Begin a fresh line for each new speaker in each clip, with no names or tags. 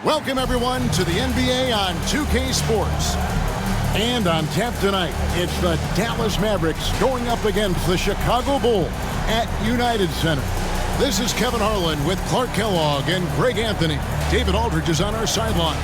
Welcome, everyone, to the NBA on 2K Sports. And on tap tonight, it's the Dallas Mavericks going up against the Chicago Bulls at United Center. This is Kevin Harlan with Clark Kellogg and Greg Anthony. David Aldridge is on our sideline.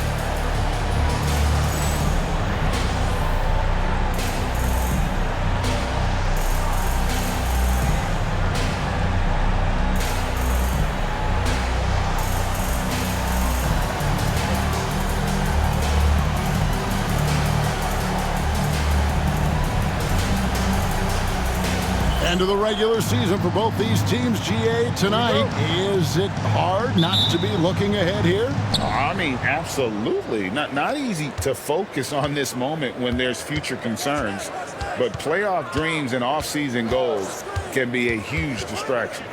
End of the regular season for both these teams, GA, tonight. Is it hard not to be looking ahead here?
I mean, absolutely. Not easy to focus on this moment when there's future concerns. But playoff dreams and off-season goals can be a huge distraction.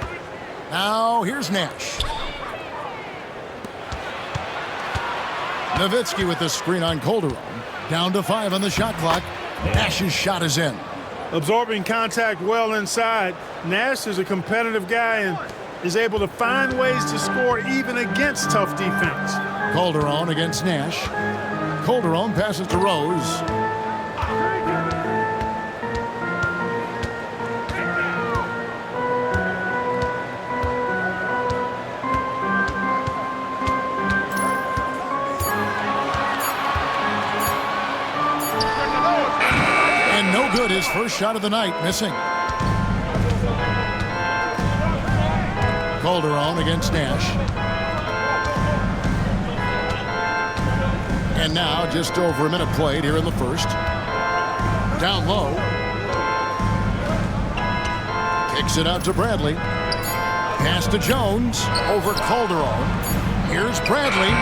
Now, here's Nash. Nowitzki with the screen on Calderon. Down to 5 on the shot clock. Nash's shot is in.
Absorbing contact well inside. Nash is a competitive guy and is able to find ways to score even against tough defense.
Calderon against Nash. Calderon passes to Rose. Good, his first shot of the night, missing. Calderon against Nash. And now just over a minute played here in the first. Down low. Kicks it out to Bradley. Pass to Jones over Calderon. Here's Bradley.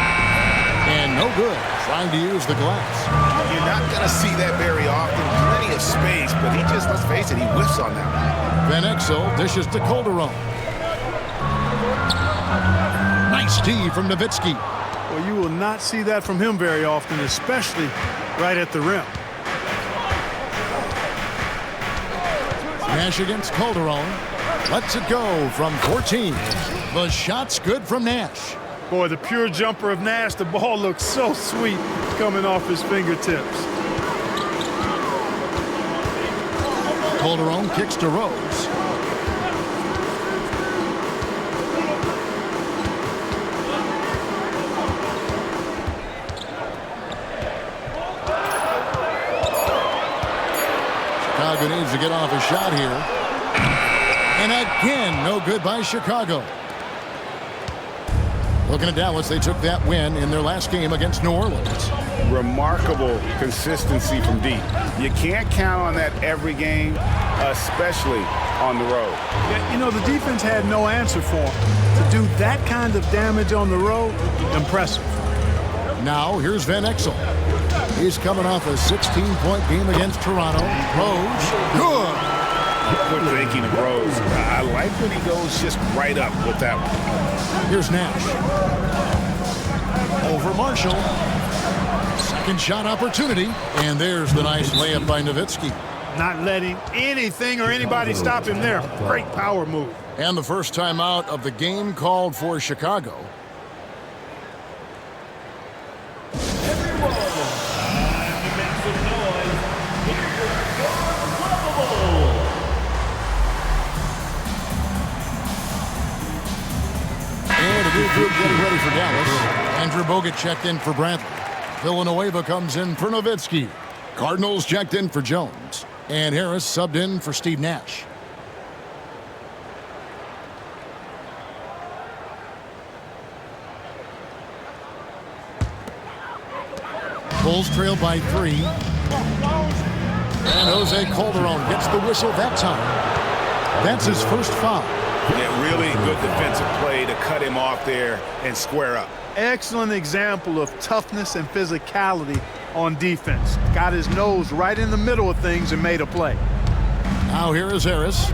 And no good. Trying to use the glass.
You're not going to see that very often. Plenty of space, but he just, let's face it, he whiffs on that.
Van Exel dishes to Calderon. Nice D from Nowitzki.
Well, you will not see that from him very often, especially right at the rim.
Nash against Calderon. Lets it go from 14. The shot's good from Nash.
Boy, the pure jumper of Nash, the ball looks so sweet coming off his fingertips.
Calderon kicks to Rose. Chicago needs to get off a shot here. And again, no good by Chicago. Looking at Dallas, they took that win in their last game against New Orleans.
Remarkable consistency from deep. You can't count on that every game, especially on the road.
Yeah, you know, the defense had no answer for him. To do that kind of damage on the road, impressive.
Now, here's Van Exel. He's coming off a 16-point game against Toronto. Rose, good.
Good thinking of Rose. I like when he goes just right up with that one.
Here's Nash. Over Marshall. Second shot opportunity. And there's the nice layup by Nowitzki.
Not letting anything or anybody stop him there. Great power move.
And the first time out of the game called for Chicago. Group getting ready for Dallas. Andrew Bogut checked in for Bradley. Villanueva comes in for Nowitzki. Cardinals checked in for Jones. And Harris subbed in for Steve Nash. Bulls trail by 3. And Jose Calderon gets the whistle that time. That's his first foul.
Yeah, really good defensive play to cut him off there and square up.
Excellent example of toughness and physicality on defense. Got his nose right in the middle of things and made a play.
Now here is Harris.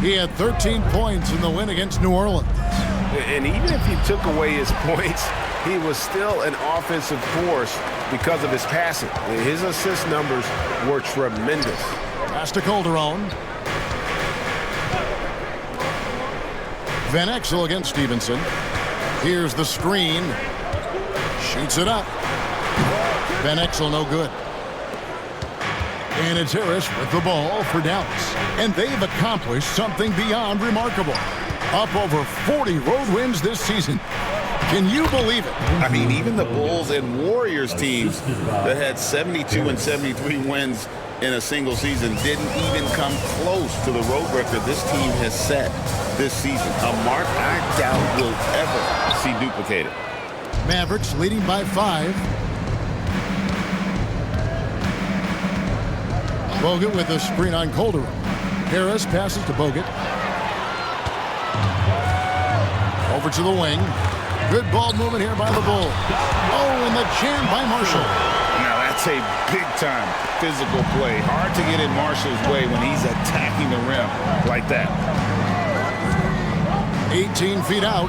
He had 13 points in the win against New Orleans.
And even if you took away his points, he was still an offensive force because of his passing. His assist numbers were tremendous.
Pass to Calderon. Van Exel against Stevenson. Here's the screen. Shoots it up. Van Exel no good. And it's Harris with the ball for Dallas. And they've accomplished something beyond remarkable. Up over 40 road wins this season. Can you believe it?
I mean, even the Bulls and Warriors teams that had 72 and 73 wins in a single season didn't even come close to the road record this team has set this season. A mark I doubt we'll ever see duplicated.
Mavericks leading by 5. Bogut with a screen on Calderon. Harris passes to Bogut. Over to the wing. Good ball movement here by the Bulls. Oh, and the jam by Marshall.
Now that's a big-time physical play. Hard to get in Marshall's way when he's attacking the rim like that.
18 feet out.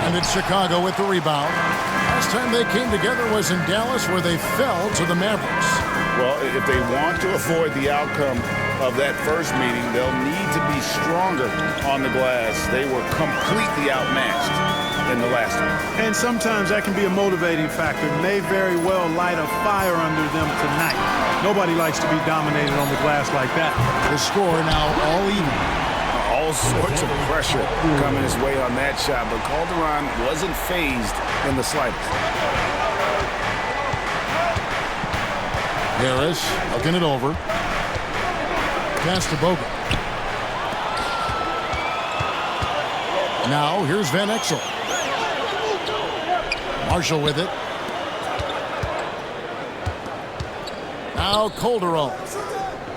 And it's Chicago with the rebound. Last time they came together was in Dallas, where they fell to the Mavericks.
Well, if they want to avoid the outcome of that first meeting, they'll need to be stronger on the glass. They were completely outmatched in the last one.
And sometimes that can be a motivating factor. May very well light a fire under them tonight. Nobody likes to be dominated on the glass like that.
The score now all even.
All sorts of pressure coming his way on that shot, but Calderon wasn't fazed in the slightest.
Harris looking it over. Pass to Bogut. Now here's Van Exel. Marshall with it. Now Calderon.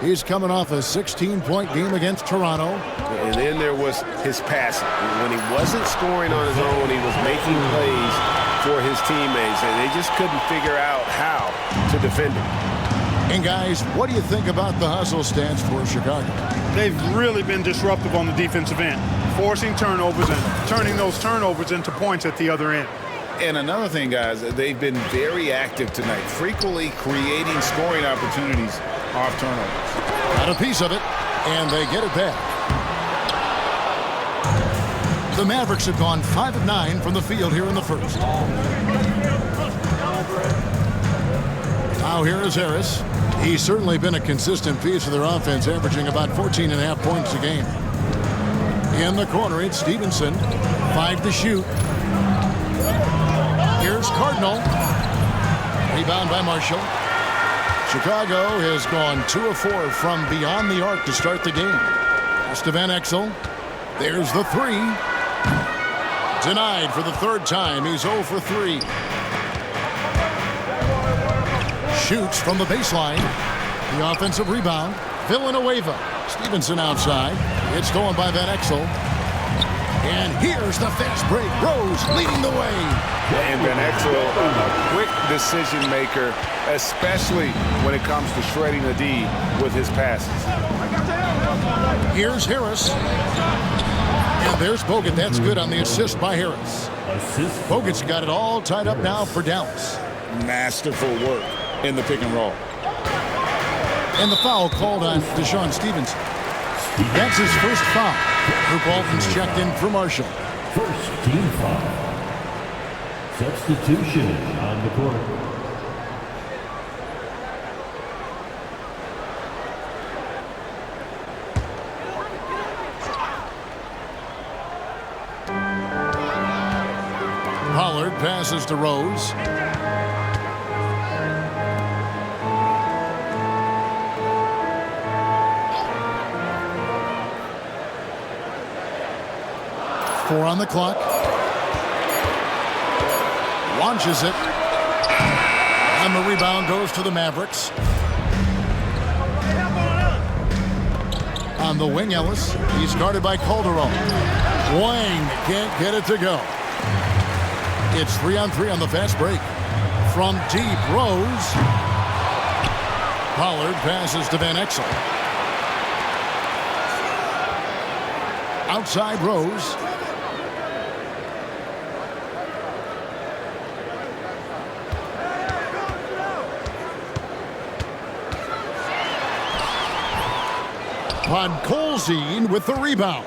He's coming off a 16-point game against Toronto.
And then there was his passing. When he wasn't scoring on his own, he was making plays for his teammates, and they just couldn't figure out how to defend him.
And guys, what do you think about the hustle stance for Chicago?
They've really been disruptive on the defensive end, forcing turnovers and turning those turnovers into points at the other end.
And another thing, guys, they've been very active tonight, frequently creating scoring opportunities off turnovers.
Got a piece of it, and they get it back. The Mavericks have gone 5 of 9 from the field here in the first. Now here is Harris. He's certainly been a consistent piece of their offense, averaging about 14.5 points a game. In the corner, it's Stevenson. 5 to shoot. Here's Cardinal. Rebound by Marshall. Chicago has gone 2 of 4 from beyond the arc to start the game. Pass to Van Exel. There's the 3. Denied for the 3rd time. He's 0 for 3. Shoots from the baseline. The offensive rebound. Villanueva. Stevenson outside. It's stolen by Van Exel. And here's the fast break. Rose leading the way.
And Van Exel, a quick decision maker, especially when it comes to shredding the D with his passes.
Here's Harris. And there's Bogut. That's good on the assist by Harris. Bogut's got it all tied up now for Dallas.
Masterful work in the pick and roll.
And the foul called on Deshaun Stevenson. That's his first foul. Luke Walton's checked in for Marshall.
First team foul. Substitution on the court.
Pollard passes to Rose. Four on the clock. Launches it. And the rebound goes to the Mavericks. On the wing, Ellis. He's guarded by Calderon. Wang can't get it to go. It's 3-on-3 on the fast break. From deep, Rose. Pollard passes to Van Exel. Outside, Rose. Podkolzin with the rebound.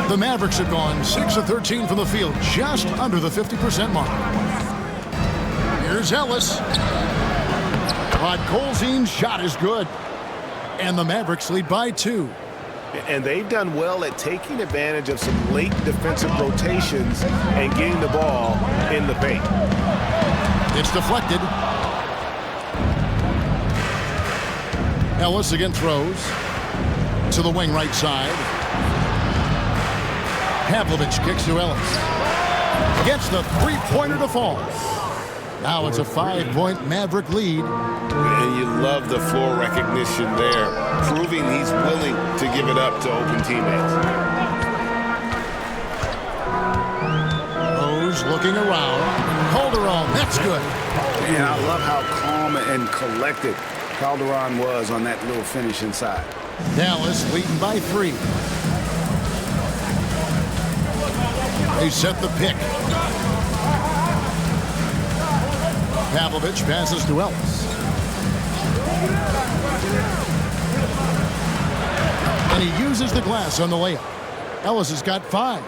The Mavericks have gone 6 of 13 from the field, just under the 50% mark. Here's Ellis. Colzine's shot is good. And the Mavericks lead by 2.
And they've done well at taking advantage of some late defensive rotations and getting the ball in the paint.
It's deflected. Ellis against Rose. To the wing right side. Pavlovich kicks to Ellis. Gets the three-pointer to fall. Now it's a 5-point Maverick lead.
And you love the floor recognition there, proving he's willing to give it up to open teammates.
Rose looking around. Calderon, that's good.
And I love how calm and collected Calderon was on that little finish inside.
Dallas leading by 3. They set the pick. Pavlovich passes to Ellis. And he uses the glass on the layup. Ellis has got 5.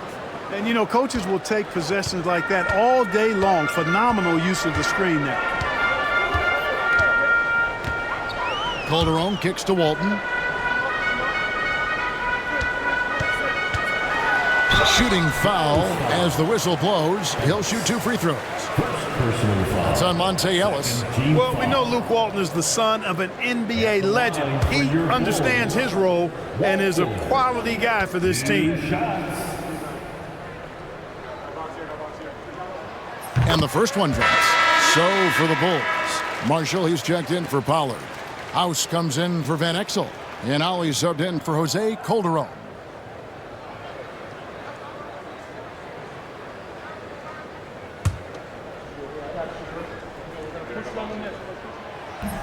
And, you know, coaches will take possessions like that all day long. Phenomenal use of the screen there.
Calderon kicks to Walton. Shooting foul as the whistle blows. He'll shoot 2 free throws. It's on Monte Ellis.
Well, we know Luke Walton is the son of an NBA legend. He understands his role and is a quality guy for this team.
And the first one drops. So for the Bulls. Marshall, he's checked in for Pollard. House comes in for Van Exel. And Ollie subbed in for Jose Calderon.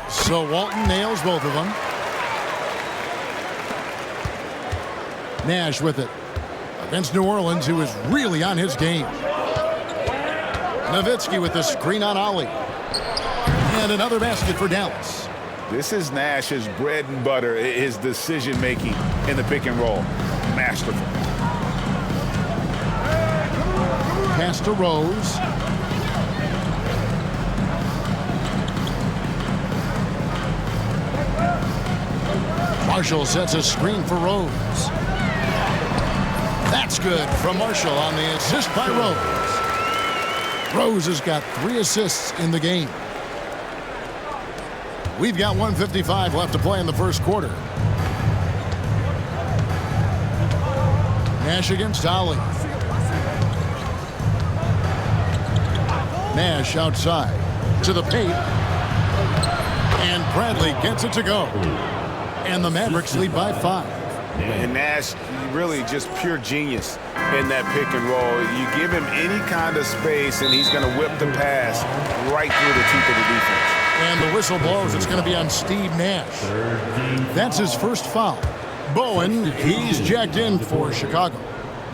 So Walton nails both of them. Nash with it. Against New Orleans, who is really on his game. Nowitzki with the screen on Ollie. And another basket for Dallas.
This is Nash's bread and butter, his decision-making in the pick and roll. Masterful.
Pass to Rose. Marshall sets a screen for Rose. That's good from Marshall on the assist by Rose. Rose has got 3 assists in the game. We've got 1:55 left to play in the first quarter. Nash against Ollie. Nash outside to the paint. And Bradley gets it to go. And the Mavericks lead by 5.
And Nash, really just pure genius in that pick and roll. You give him any kind of space, and he's going to whip the pass right through the teeth of the defense.
And the whistle blows. It's going to be on Steve Nash. That's his first foul. Bowen, he's jacked in for Chicago.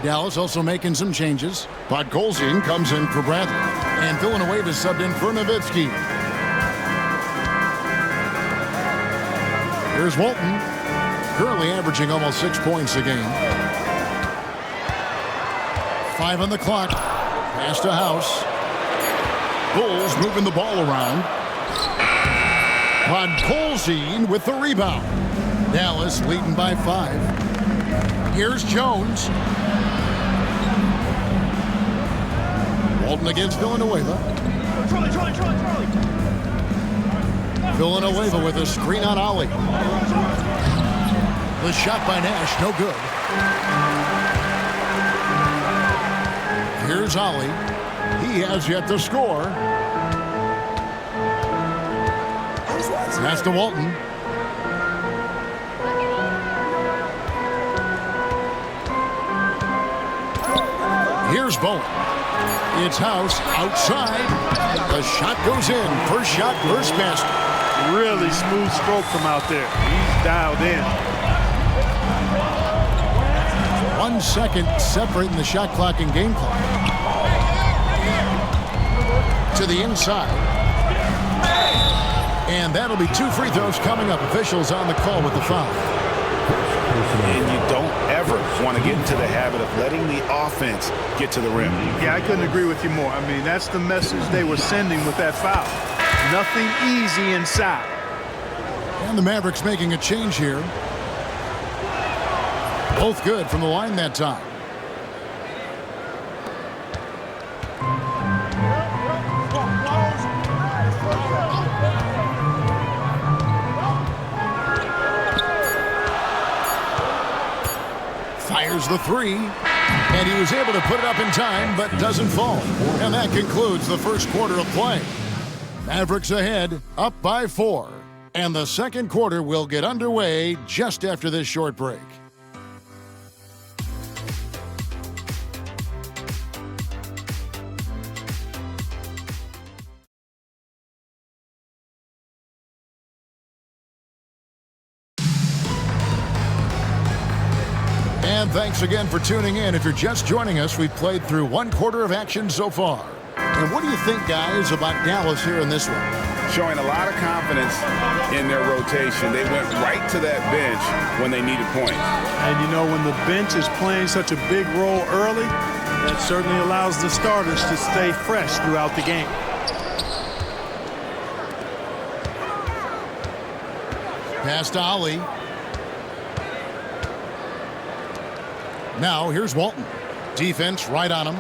Dallas also making some changes. Podkolzin comes in for Bradley. And Villanueva is subbed in for Nowitzki. Here's Walton, currently averaging almost 6 points a game. 5 on the clock. Pass to House. Bulls moving the ball around. Podkolzin with the rebound. Dallas leading by 5. Here's Jones. Walton against Villanueva. Villanueva with a screen on Ollie. The shot by Nash, no good. Here's Ollie. He has yet to score. Pass to Walton. Here's Bowen. It's House outside. The shot goes in. First shot, first basket.
Really smooth stroke from out there. He's dialed in.
1 second separating the shot clock and game clock. To the inside. And that'll be 2 free throws coming up. Officials on the call with the foul.
And you don't ever want to get into the habit of letting the offense get to the rim.
Yeah, I couldn't agree with you more. I mean, that's the message they were sending with that foul. Nothing easy inside.
And the Mavericks making a change here. Both good from the line that time. Fires the three, and he was able to put it up in time, but doesn't fall. And that concludes the first quarter of play. Mavericks ahead, up by 4. And the second quarter will get underway just after this short break. And thanks again for tuning in. If you're just joining us, we've played through one quarter of action so far. And what do you think, guys, about Dallas here in this one?
Showing a lot of confidence in their rotation. They went right to that bench when they needed points.
And you know, when the bench is playing such a big role early, that certainly allows the starters to stay fresh throughout the game.
Pass to Ali. Now, here's Walton. Defense right on him.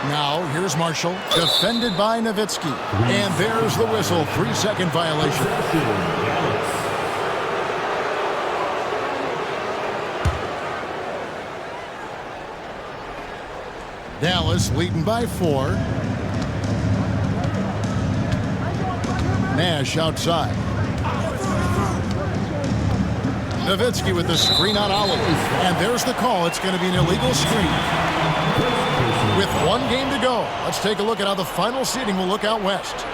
Now, here's Marshall. Defended by Nowitzki. And there's the whistle. 3-second violation. Dallas leading by 4. Nash outside. Nowitzki with the screen on Ali. And there's the call. It's going to be an illegal screen. With one game to go, let's take a look at how the final seeding will look out west.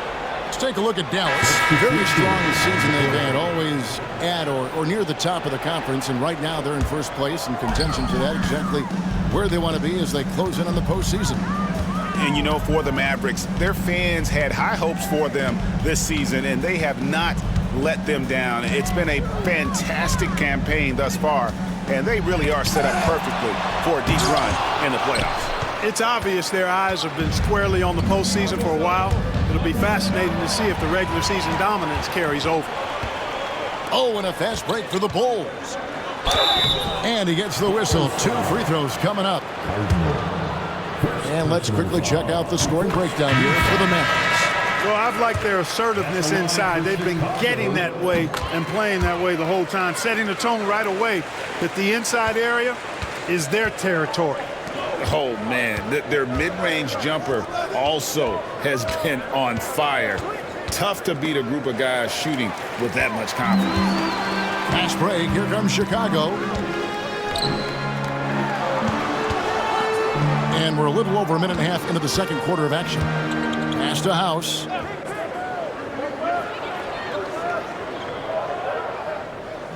Let's take a look at Dallas. Very strong season they've had, always at or near the top of the conference. And right now they're in first place in contention to that, exactly where they want to be as they close in on the postseason.
And you know, for the Mavericks, their fans had high hopes for them this season, and they have not let them down. It's been a fantastic campaign thus far, and they really are set up perfectly for a deep run in the playoffs.
It's obvious their eyes have been squarely on the postseason for a while. It'll be fascinating to see if the regular season dominance carries over.
Oh, and a fast break for the Bulls. And he gets the whistle. 2 free throws coming up. And let's quickly check out the scoring breakdown here for the Mavericks.
Well, I've liked their assertiveness inside. They've been getting that way and playing that way the whole time, setting the tone right away that the inside area is their territory.
Oh, man, their mid-range jumper also has been on fire. Tough to beat a group of guys shooting with that much confidence.
Fast break. Here comes Chicago. And we're a little over a minute and a half into the second quarter of action. Pass to House.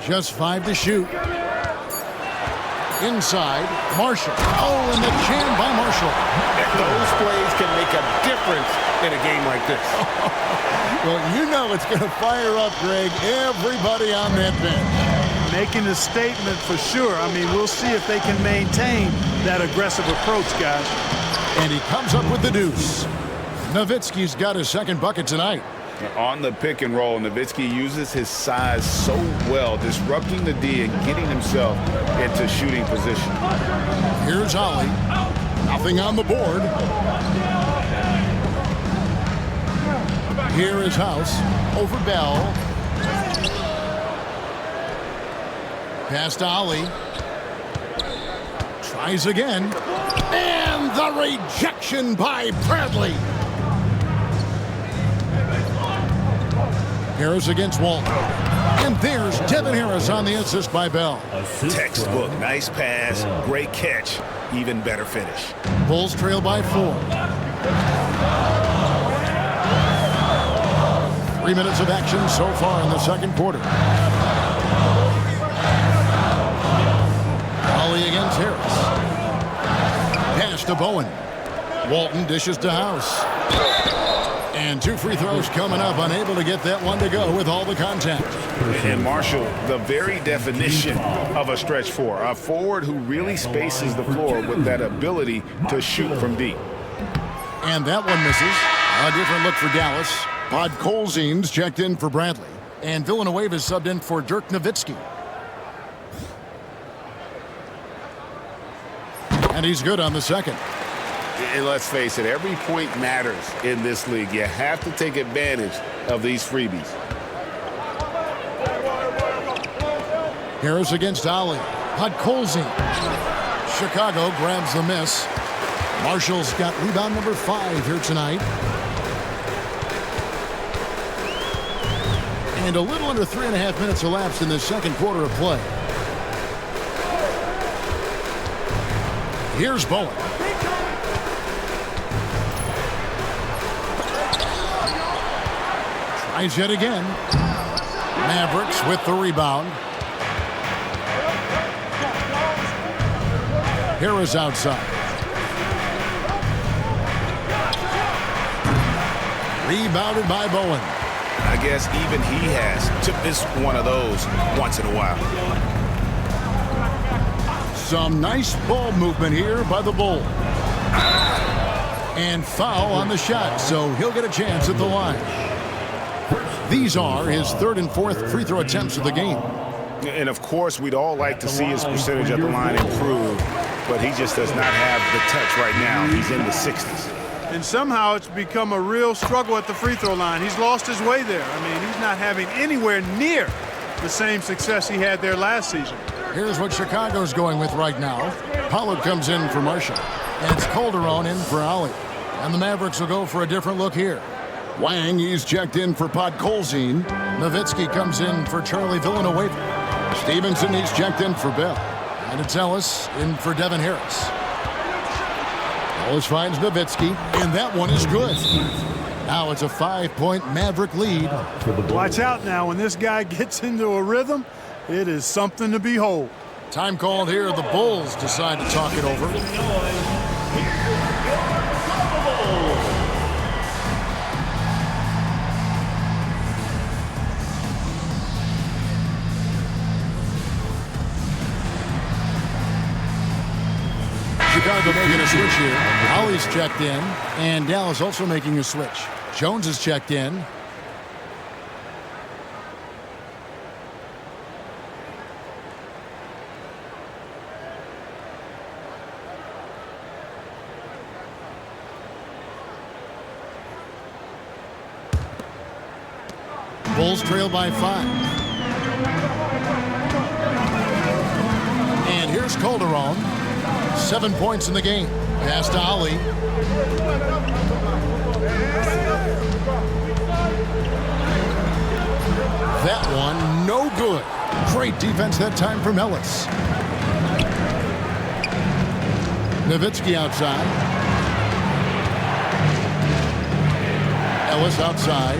Just 5 to shoot. Inside, Marshall. Oh, and the jam by Marshall.
Those plays can make a difference in a game like this.
Well, you know it's going to fire up, Greg, everybody on that bench.
Making a statement for sure. I mean, we'll see if they can maintain that aggressive approach, guys.
And he comes up with the deuce. Nowitzki's got his second bucket tonight.
On the pick and roll, Nowitzki uses his size so well, disrupting the D and getting himself into shooting position.
Here's Ollie. Nothing on the board. Here is House. Over Bell. Pass to Ollie. Tries again. And the rejection by Bradley. Harris against Walton. And there's Devin Harris on the assist by Bell.
Textbook. Nice pass. Great catch. Even better finish.
Bulls trail by 4. 3 minutes of action so far in the second quarter. Ollie against Harris. Pass to Bowen. Walton dishes to House. And 2 free throws coming up, unable to get that one to go with all the contact.
And Marshall, the very definition of a stretch four, a forward who really spaces the floor with that ability to shoot from deep.
And that one misses. A different look for Dallas. Podkolzin's checked in for Bradley. And Villanueva's subbed in for Dirk Nowitzki. And he's good on the second.
And let's face it, every point matters in this league. You have to take advantage of these freebies.
Harris against Ali. Podkolzin. Chicago grabs the miss. Marshall's got rebound number 5 here tonight. And a little under 3.5 minutes elapsed in the second quarter of play. Here's Bowen. Tries yet again. Mavericks with the rebound. Harris outside. Rebounded by Bowen.
I guess even he has to miss one of those once in a while.
Some nice ball movement here by the Bulls. And foul on the shot, so he'll get a chance at the line. These are his 3rd and 4th free throw attempts of the game.
And of course, we'd all like to see his percentage at the line improve, but he just does not have the touch right now. He's in the 60s.
And somehow it's become a real struggle at the free throw line. He's lost his way there. I mean, he's not having anywhere near the same success he had there last season.
Here's what Chicago's going with right now. Pollard comes in for Marshall. And it's Calderon in for Ali. And the Mavericks will go for a different look here. Wang, he's checked in for Podkolzin. Nowitzki comes in for Charlie Villanueva. Stevenson, he's checked in for Bell. And it's Ellis in for Devin Harris. Ellis finds Nowitzki, and that one is good. Now it's a 5-point Maverick lead.
Watch out now. When this guy gets into a rhythm, it is something to behold.
Time called here. The Bulls decide to talk it over. Chicago making a switch here. Ollie's checked in, and Dallas also making a switch. Jones is checked in. Bulls trail by 5. And here's Calderon. 7 points in the game. Pass to Ali. That one, no good. Great defense that time from Ellis. Nowitzki outside. Ellis outside.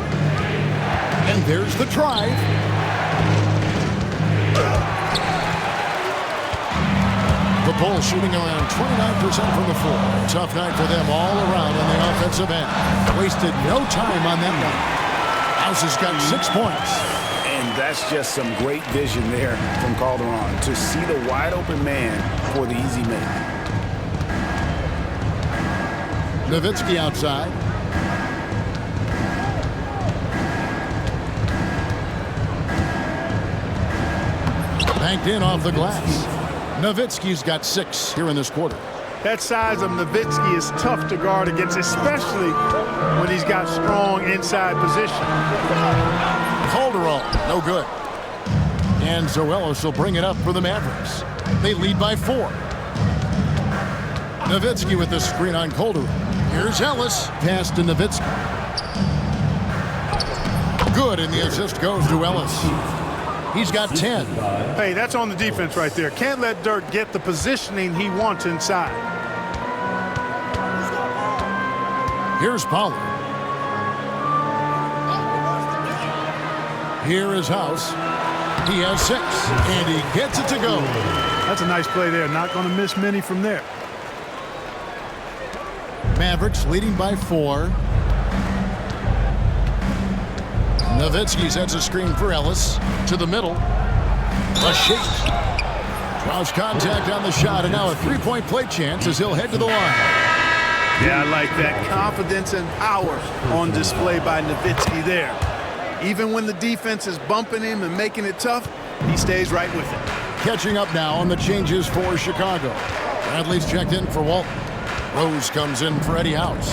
And there's the drive. The Bulls shooting around 29% from the floor. Tough night for them all around on the offensive end. Wasted no time on that one. House has got 6 points.
And that's just some great vision there from Calderon to see the wide open man for the easy make.
Nowitzki outside. Banked in off the glass. Nowitzki's got 6 here in this quarter.
That size of Nowitzki is tough to guard against, especially when he's got strong inside position.
Calderon, no good. And Zoelos will bring it up for the Mavericks. They lead by 4. Nowitzki with the screen on Calderon. Here's Ellis. Pass to Nowitzki. Good, and the assist goes to Ellis. He's got 10.
Hey, that's on the defense right there. Can't let Dirk get the positioning he wants inside.
Here's Pollard. Here is House. He has 6, and he gets it to go.
That's a nice play there. Not going to miss many from there.
Mavericks leading by 4. Nowitzki sets a screen for Ellis. To the middle. A shake. Draws contact on the shot, and now a three-point play chance as he'll head to the line.
Yeah, I like that. Confidence and power on display by Nowitzki there. Even when the defense is bumping him and making it tough, he stays right with it.
Catching up now on the changes for Chicago. Bradley's checked in for Walton. Rose comes in for Eddie House.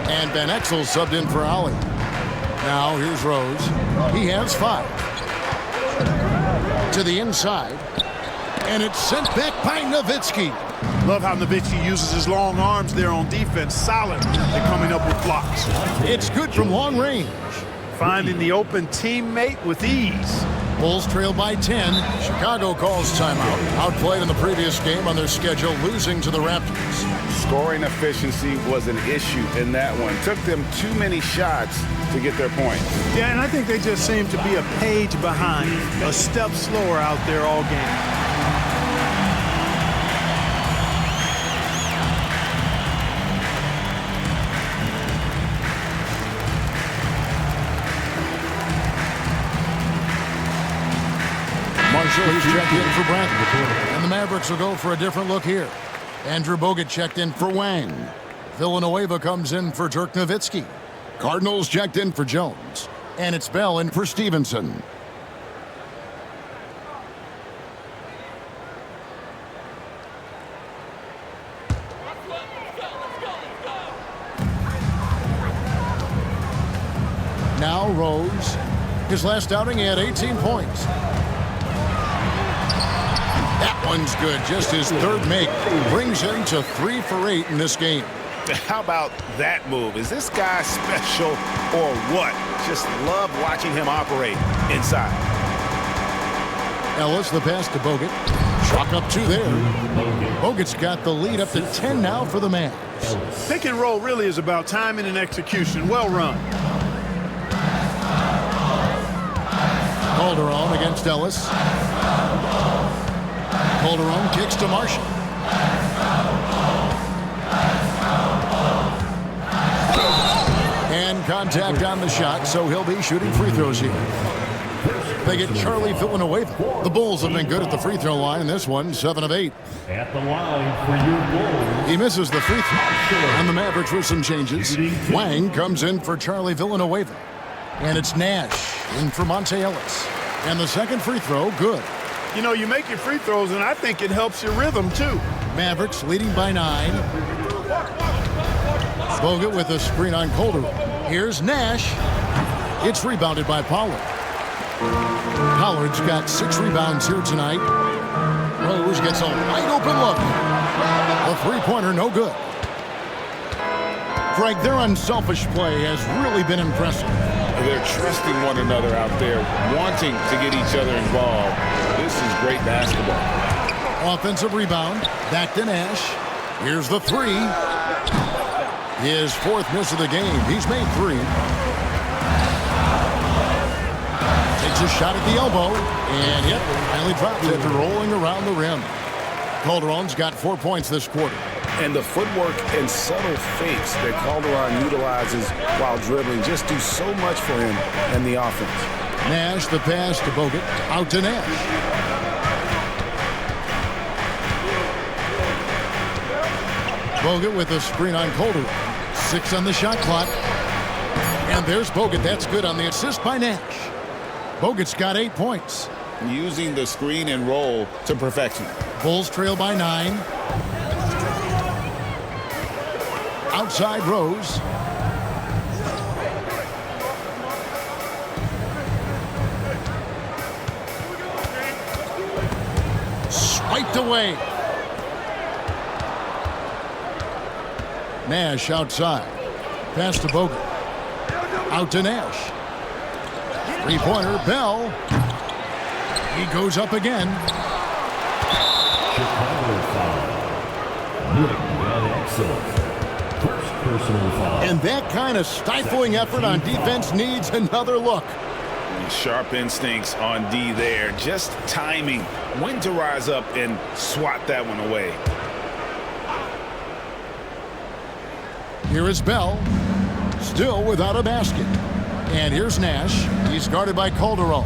And Van Exel subbed in for Ollie. Now here's Rose. He has 5. To the inside. And it's sent back by Nowitzki.
Love how Nowitzki uses his long arms there on defense. Solid at coming up with blocks.
It's good from long range.
Finding the open teammate with ease.
Bulls trail by 10. Chicago calls timeout. Outplayed in the previous game on their schedule, losing to the Raptors.
Scoring efficiency was an issue in that one. Took them too many shots to get their points.
Yeah, and I think they just seem to be a page behind, a step slower out there all game.
Marshall checked in for Bradley. And the Mavericks will go for a different look here. Andrew Bogut checked in for Wang. Villanueva comes in for Dirk Nowitzki. Cardinals checked in for Jones. And it's Bell in for Stevenson. Now Rose. His last outing, he had 18 points. That one's good. Just his third make brings him to 3 for 8 in this game.
How about that move? Is this guy special or what? Just love watching him operate inside.
Ellis, the pass to Bogut. Chalk up 2 there. Bogut's got the lead up to 10 now for the Mavs.
Pick and roll really is about timing and execution. Well run.
Calderon against Ellis. Calderon kicks to Marshall. And contact on the shot, so he'll be shooting free throws here. They get Charlie Villanueva. The Bulls have been good at the free throw line in this one, 7 of 8.
At the line for your Bulls.
He misses the free throw. And the Mavericks with some changes. Wang comes in for Charlie Villanueva. And it's Nash in for Monte Ellis. And the second free throw, good.
You know, you make your free throws, and I think it helps your rhythm, too.
Mavericks leading by 9. Bogut with a screen on Calderon. Here's Nash. It's rebounded by Pollard. Pollard's got 6 rebounds here tonight. Rose gets a wide open look. A three-pointer, no good. Frank, their unselfish play has really been impressive.
They're trusting one another out there, wanting to get each other involved. This is great basketball.
Offensive rebound, back to Nash. Here's the 3. His 4th miss of the game. He's made 3. Takes a shot at the elbow, and yep, finally drops after rolling around the rim. Calderon's got 4 points this quarter.
And the footwork and subtle fakes that Calderon utilizes while dribbling just do so much for him and the offense.
Nash, the pass to Bogut, out to Nash. Bogut with a screen on Calderon. 6 on the shot clock. And there's Bogut. That's good on the assist by Nash. Bogut's got 8 points.
Using the screen and roll to perfection.
Bulls trail by 9. Outside Rose. Swiped away. Nash outside. Pass to Bogut. Out to Nash. Three-pointer, Bell. He goes up again.
Chicago foul. Van Exel. First personal foul.
And that kind of stifling effort on defense needs another look.
Sharp instincts on D there. Just timing. When to rise up and swat that one away.
Here is Bell. Still without a basket. And here's Nash. He's guarded by Calderon.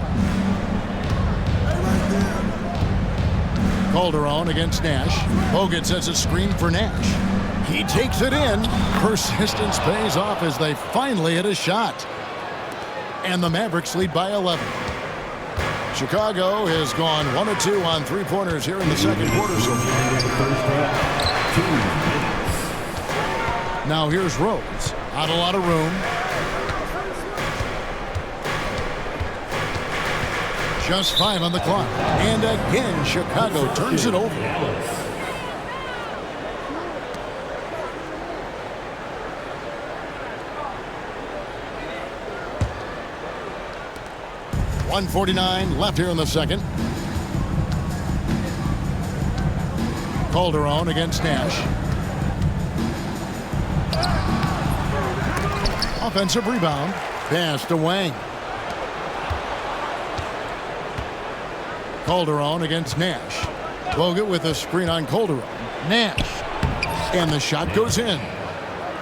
Calderon against Nash. Bogut sets a screen for Nash. He takes it in. Persistence pays off as they finally hit a shot. And the Mavericks lead by 11. Chicago has gone 1 of 2 on three-pointers here in the second quarter so far. Now here's Rose. Not a lot of room. Just 5 on the clock. And again, Chicago turns it over. 1:49 left here in the second. Calderon against Nash. Offensive rebound. Pass to Wang. Calderon against Nash. Bogut with a screen on Calderon. Nash. And the shot goes in.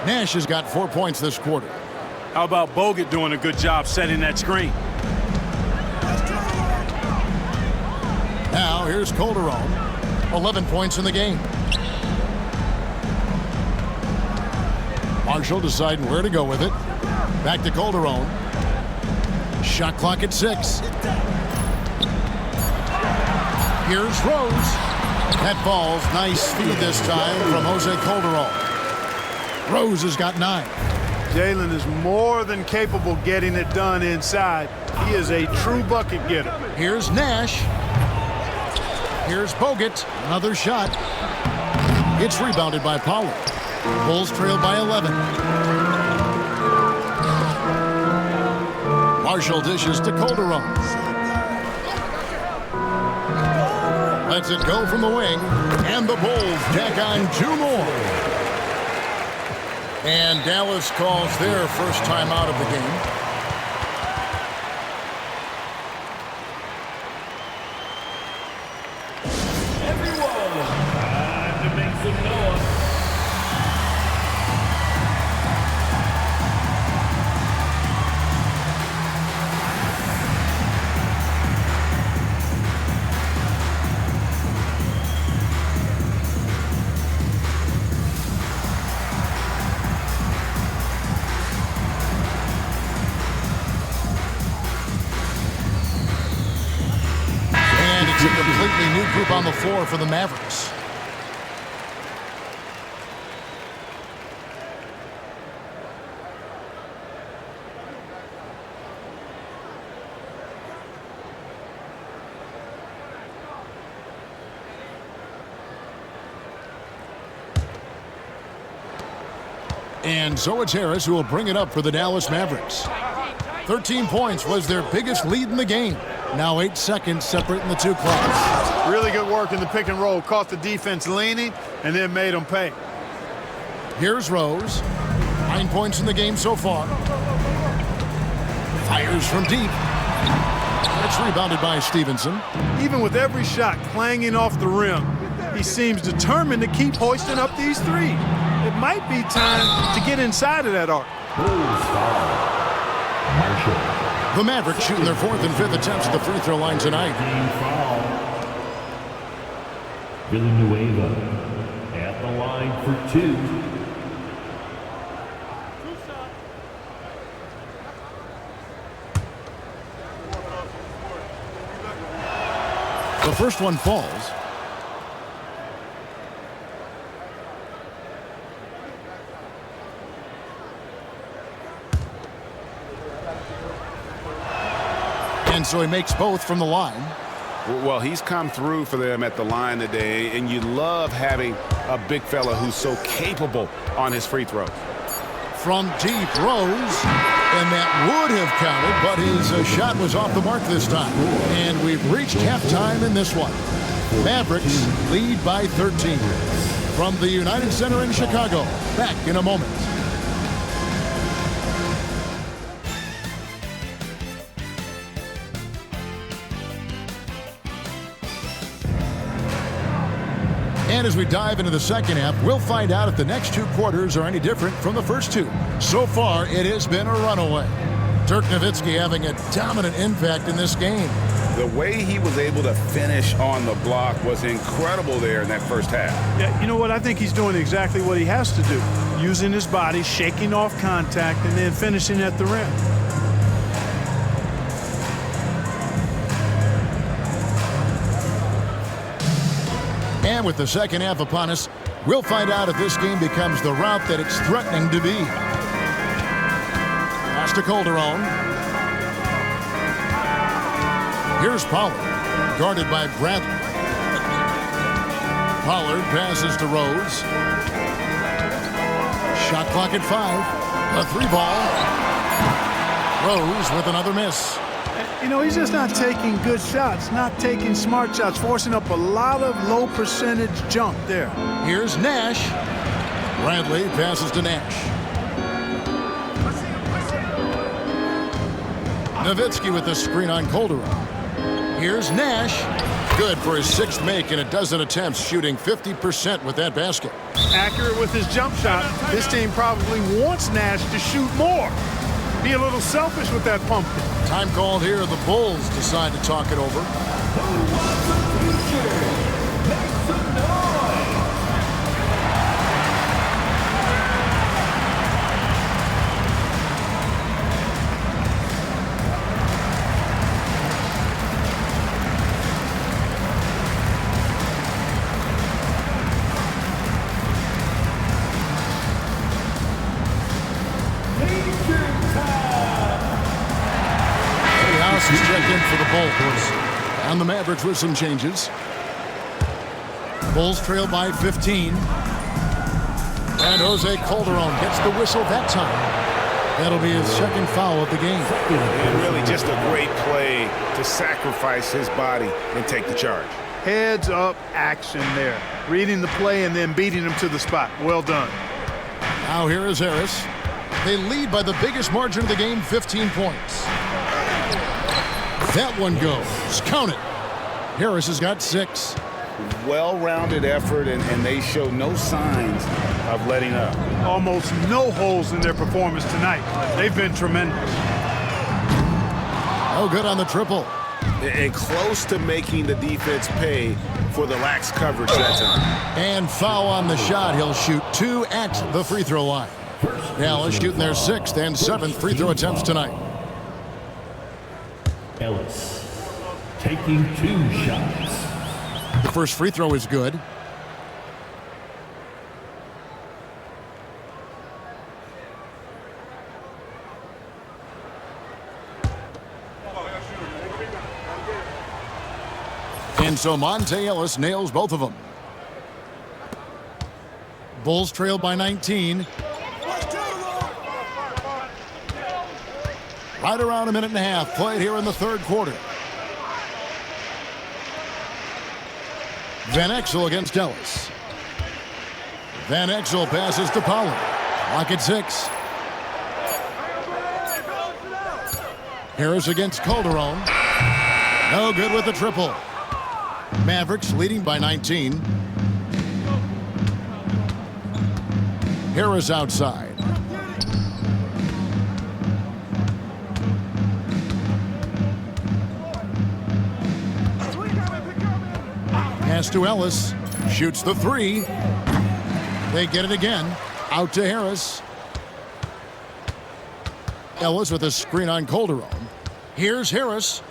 Nash has got 4 points this quarter.
How about Bogut doing a good job setting that screen?
Now here's Calderon. 11 points in the game. Marshall deciding where to go with it. Back to Calderon. Shot clock at 6. Here's Rose. That falls. Nice feed this time from Jose Calderon. Rose has got 9.
Jalen is more than capable getting it done inside. He is a true bucket getter.
Here's Nash. Here's Bogut. Another shot. It's rebounded by Pollard. Bulls trail by 11. Marshall dishes to Calderon. Lets it go from the wing. And the Bulls tack on 2 more. And Dallas calls their first time out of the game. A completely new group on the floor for the Mavericks. And so it's Harris who will bring it up for the Dallas Mavericks. 13 points was their biggest lead in the game. Now 8 seconds separating the two clocks.
Really good work in the pick and roll. Caught the defense leaning and then made them pay.
Here's Rose. 9 points in the game so far. Fires from deep. It's rebounded by Stevenson.
Even with every shot clanging off the rim, he seems determined to keep hoisting up these threes. It might be time to get inside of that arc.
The Mavericks shooting their 4th and 5th attempts at the free throw line tonight.
Villanueva at the line for 2.
The first one falls. And so he makes both from the line.
Well, he's come through for them at the line today, and you love having a big fella who's so capable on his free throw.
From deep, Rose, and that would have counted, but his shot was off the mark this time. And we've reached halftime in this one. Mavericks lead by 13. From the United Center in Chicago, back in a moment. And as we dive into the second half, we'll find out if the next 2 quarters are any different from the first 2. So far, it has been a runaway. Dirk Nowitzki having a dominant impact in this game.
The way he was able to finish on the block was incredible there in that first half.
Yeah, you know what? I think he's doing exactly what he has to do. Using his body, shaking off contact, and then finishing at the rim.
And with the second half upon us, we'll find out if this game becomes the route that it's threatening to be. Pass to Calderon. Here's Pollard, guarded by Bradley. Pollard passes to Rose. Shot clock at 5. A 3-ball. Rose with another miss.
You know, he's just not taking good shots, not taking smart shots, forcing up a lot of low percentage jump there.
Here's Nash. Bradley passes to Nash. Nowitzki with the screen on Calderon. Here's Nash. Good for his 6th make in a dozen attempts, shooting 50% with that basket.
Accurate with his jump shot. This team probably wants Nash to shoot more. Be a little selfish with that pumpkin.
Time called here. The Bulls decide to talk it over. Is checked in for the Bulls. And the Mavericks with some changes. Bulls trail by 15. And Jose Calderon gets the whistle that time. That'll be his second foul of the game.
And really just a great play to sacrifice his body and take the charge.
Heads up action there. Reading the play and then beating him to the spot. Well done.
Now here is Harris. They lead by the biggest margin of the game, 15 points. That one goes. Count it. Harris has got 6.
Well-rounded effort, and they show no signs of letting up.
Almost no holes in their performance tonight. They've been tremendous.
Oh, good on the triple.
And close to making the defense pay for the lax coverage that time.
And foul on the shot. He'll shoot 2 at the free throw line. Dallas shooting their 6th and 7th free throw attempts tonight.
Ellis taking 2 shots.
The first free throw is good. And so Monte Ellis nails both of them. Bulls trail by 19. Right around a minute and a half played here in the third quarter. Van Exel against Ellis. Van Exel passes to Pollard. Clock at 6. Harris against Calderon. No good with the triple. Mavericks leading by 19. Harris outside. Pass to Ellis. Shoots the 3. They get it again. Out to Harris. Ellis with a screen on Calderon. Here's Harris.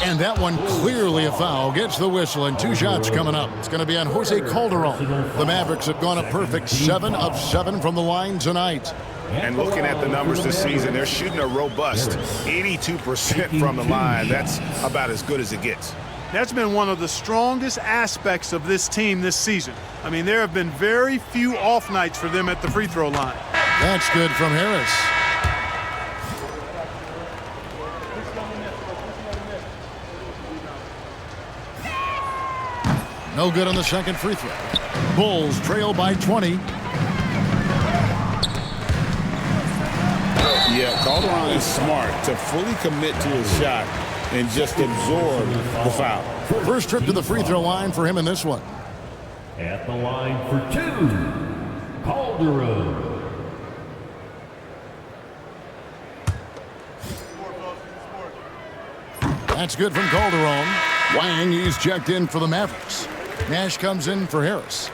And that one clearly a foul. Gets the whistle and 2 shots coming up. It's going to be on Jose Calderon. The Mavericks have gone a perfect 7 of 7 from the line tonight.
And looking at the numbers this season, they're shooting a robust 82% from the line. That's about as good as it gets.
That's been one of the strongest aspects of this team this season. I mean, there have been very few off nights for them at the free throw line.
That's good from Harris. No good on the second free throw. Bulls trail by 20.
Yeah, Calderon is smart to fully commit to his shot and just absorb the foul.
First trip to the free throw line for him in this one.
At the line for 2, Calderon.
That's good from Calderon. Wang, he's checked in for the Mavericks. Nash comes in for Harris.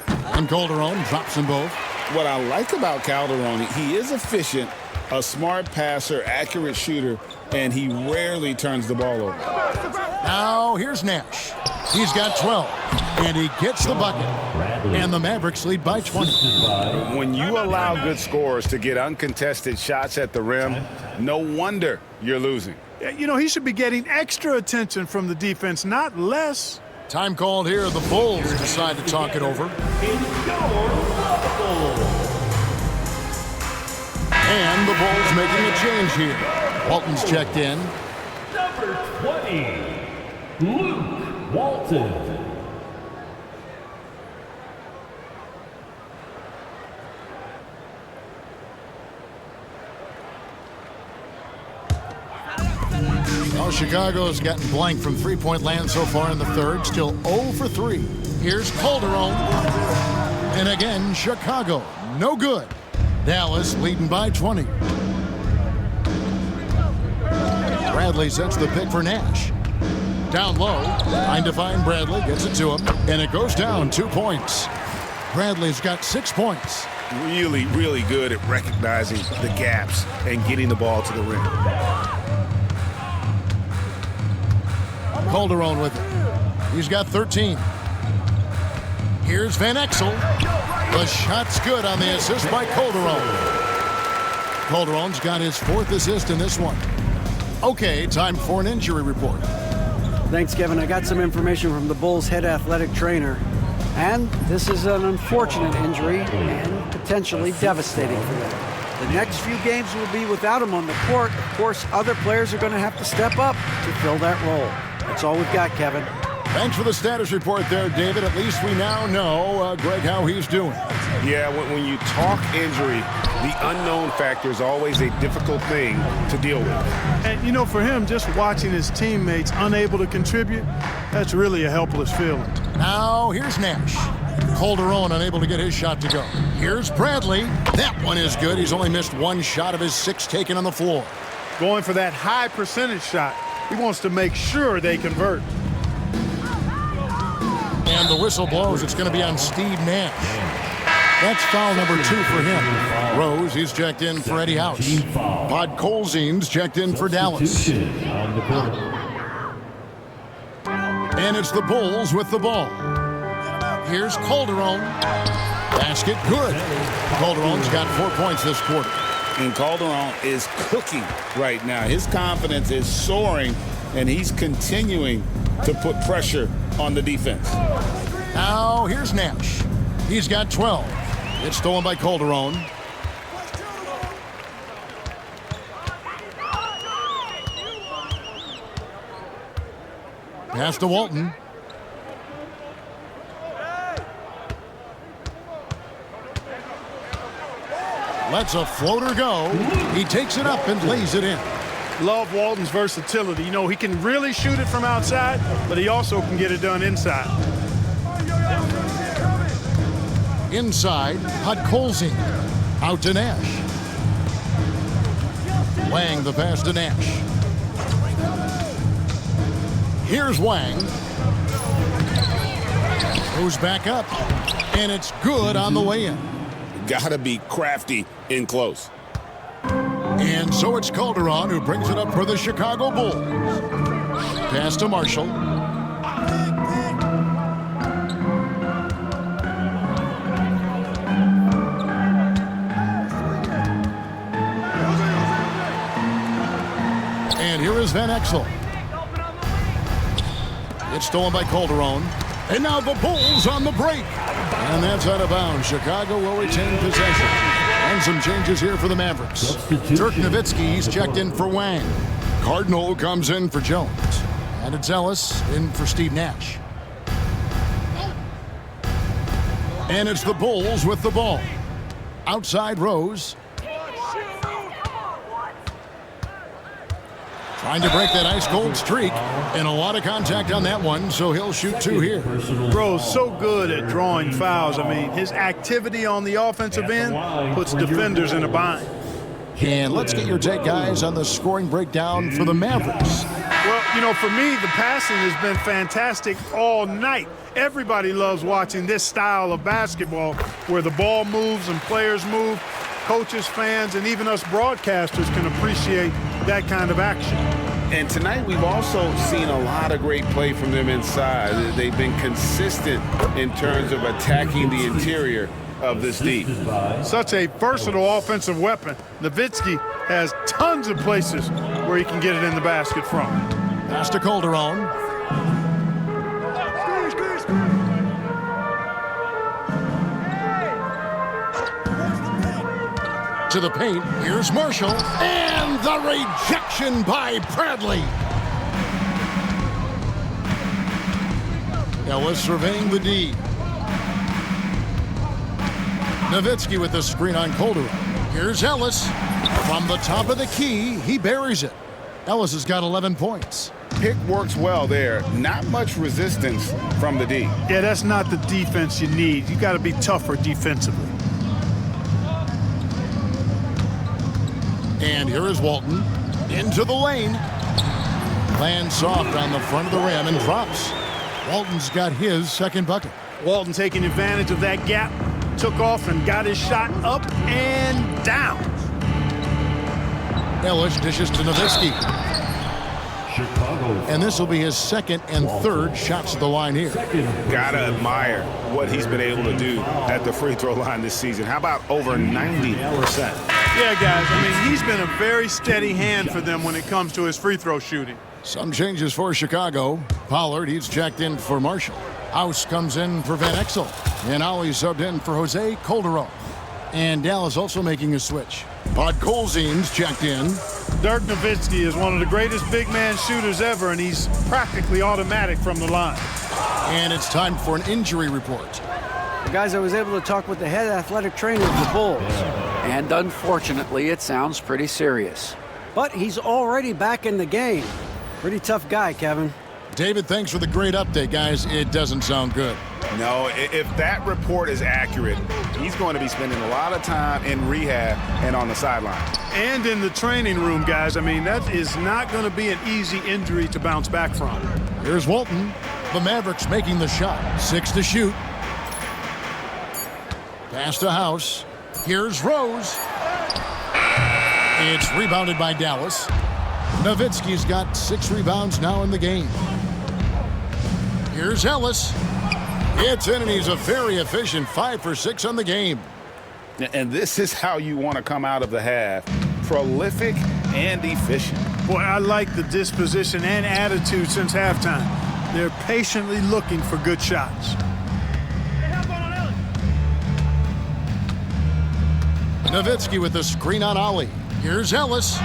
And Calderon drops them both.
What I like about Calderon, he is efficient, a smart passer, accurate shooter, and he rarely turns the ball over.
Now here's Nash. He's got 12, and he gets the bucket. And the Mavericks lead by 20.
When you allow good scorers to get uncontested shots at the rim, no wonder you're losing.
You know, he should be getting extra attention from the defense, not less.
Time called here. The Bulls decide to talk it over. And the Bulls making a change here. Walton's checked in.
Number 20, Luke Walton.
Well, Chicago's gotten blank from three-point land so far in the third. Still 0 for 3. Here's Calderon. And again, Chicago. No good. Dallas leading by 20. Bradley sets the pick for Nash. Down low. Trying to find Bradley. Gets it to him. And it goes down 2 points. Bradley's got 6 points.
Really, really good at recognizing the gaps and getting the ball to the rim.
Calderon with it. He's got 13. Here's Van Exel. The shot's good on the assist by Calderon. Calderon's got his 4th assist in this one. Okay, time for an injury report.
Thanks, Kevin. I got some information from the Bulls' head athletic trainer. And this is an unfortunate injury and potentially devastating for them. The next few games will be without him on the court. Of course, other players are going to have to step up to fill that role. That's all we've got, Kevin.
Thanks for the status report there, David. At least we now know, Greg, how he's doing.
Yeah, when you talk injury, the unknown factor is always a difficult thing to deal with.
And, you know, for him, just watching his teammates unable to contribute, that's really a helpless feeling.
Now, here's Nash. Calderon unable to get his shot to go. Here's Bradley. That one is good. He's only missed 1 shot of his 6 taken on the floor.
Going for that high percentage shot. He wants to make sure they convert.
And the whistle blows. It's going to be on Steve Nash. That's foul number 2 for him. Rose, he's checked in for Eddie House. Podkolzin's checked in for Dallas. And it's the Bulls with the ball. Here's Calderon. Basket good. Calderon's got 4 points this quarter.
And Calderon is cooking right now. His confidence is soaring, and he's continuing to put pressure on the defense.
Now, here's Nash. He's got 12. It's stolen by Calderon. Pass to Walton. Lets a floater go. He takes it up and lays it in.
Love Walton's versatility. You know, he can really shoot it from outside, but he also can get it done inside.
Inside, Podkolzin. Out to Nash. Wang the pass to Nash. Here's Wang. Goes back up, and it's good on the way in.
Gotta be crafty in close.
And so it's Calderon who brings it up for the Chicago Bulls. Pass to Marshall. And here is Van Exel. It's stolen by Calderon. And now the Bulls on the break. And that's out of bounds. Chicago will retain possession. And some changes here for the Mavericks. Dirk Nowitzki, he's checked in for Wang. Cardinal comes in for Jones. And it's Ellis in for Steve Nash. And it's the Bulls with the ball. Outside Rose. Trying to break that ice-cold streak, and a lot of contact on that one, so he'll shoot 2 here.
Rose so good at drawing fouls. I mean, his activity on the offensive end puts defenders in a bind.
And let's get your take, guys, on the scoring breakdown for the Mavericks.
Well, you know, for me, the passing has been fantastic all night. Everybody loves watching this style of basketball where the ball moves and players move. Coaches, fans, and even us broadcasters can appreciate that kind of action.
And tonight we've also seen a lot of great play from them inside. They've been consistent in terms of attacking the interior of this D.
Such a versatile offensive weapon. Nowitzki has tons of places where he can get it in the basket from.
Pass to Calderon. To the paint, here's Marshall, and the rejection by Bradley. Ellis surveying the D. Nowitzki with the screen on Calderon. Here's Ellis. From the top of the key, he buries it. Ellis has got 11 points.
Pick works well there. Not much resistance from the D.
Yeah, that's not the defense you need. You got to be tougher defensively.
And here is Walton into the lane. Lands soft on the front of the rim and drops. Walton's got his second bucket.
Walton taking advantage of that gap, took off and got his shot up and down.
Ellis dishes to Nowitzki. And this will be his second and third shots at the line here.
Gotta admire what he's been able to do at the free throw line this season. How about over 90%?
Yeah, guys, I mean, he's been a very steady hand for them when it comes to his free throw shooting.
Some changes for Chicago. Pollard, he's checked in for Marshall. House comes in for Van Exel. And Ali subbed in for Jose Calderon. And Dallas also making a switch. Podkolzin's checked in.
Dirk Nowitzki is one of the greatest big man shooters ever, and he's practically automatic from the line.
And it's time for an injury report.
Guys, I was able to talk with the head athletic trainer of the Bulls, and unfortunately, it sounds pretty serious. But he's already back in the game. Pretty tough guy, Kevin.
David, thanks for the great update, guys. It doesn't sound good.
No, if that report is accurate, he's going to be spending a lot of time in rehab and on the sideline.
And in the training room, guys. I mean, that is not going to be an easy injury to bounce back from.
Here's Walton. The Mavericks making the shot. 6 to shoot. Pass to House. Here's Rose. It's rebounded by Dallas. Nowitzki's got 6 rebounds now in the game. Here's Ellis. It's in, and he's a very efficient 5 for 6 on the game.
And this is how you want to come out of the half. Prolific and efficient.
Boy, I like the disposition and attitude since halftime. They're patiently looking for good shots.
Nowitzki with the screen on Ali. Here's Ellis.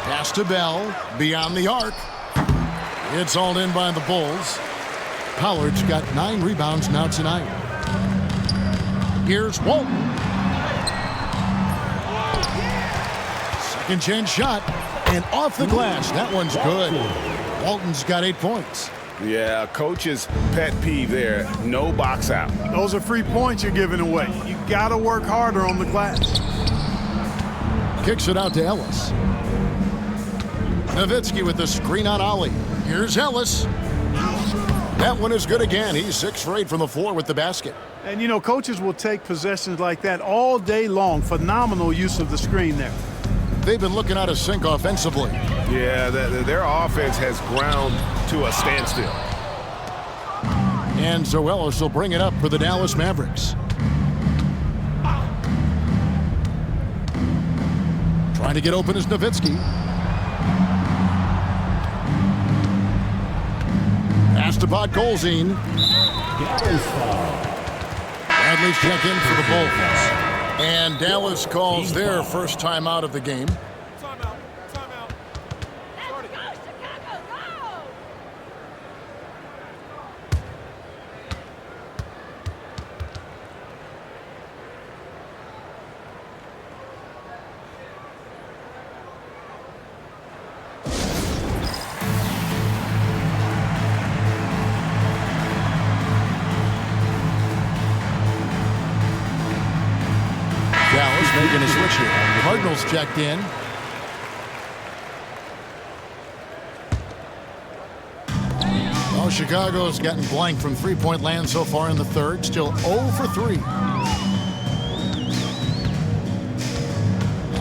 Pass to Bell. Beyond the arc. It's all in by the Bulls. Pollard's got 9 rebounds now tonight. Here's Walton. Second chance shot. And off the glass. That one's good. Walton's got 8 points.
Yeah, coach's pet peeve there. No box out.
Those are free points you're giving away. You got to work harder on the glass.
Kicks it out to Ellis. Nowitzki with the screen on Ali. Here's Ellis. That one is good again. He's 6 for 8 from the floor with the basket.
And, you know, coaches will take possessions like that all day long. Phenomenal use of the screen there.
They've been looking out of sync offensively.
Yeah, their offense has ground to a standstill.
And Zoelos will bring it up for the Dallas Mavericks. Trying to get open is Nowitzki. Pass to Podkolzin. Bradley's check in for the Bulls. And Dallas calls their first time out of the game. making a switch here. Cardinals checked in. Well, Chicago's gotten blank from three-point land so far in the third. Still 0 for 3.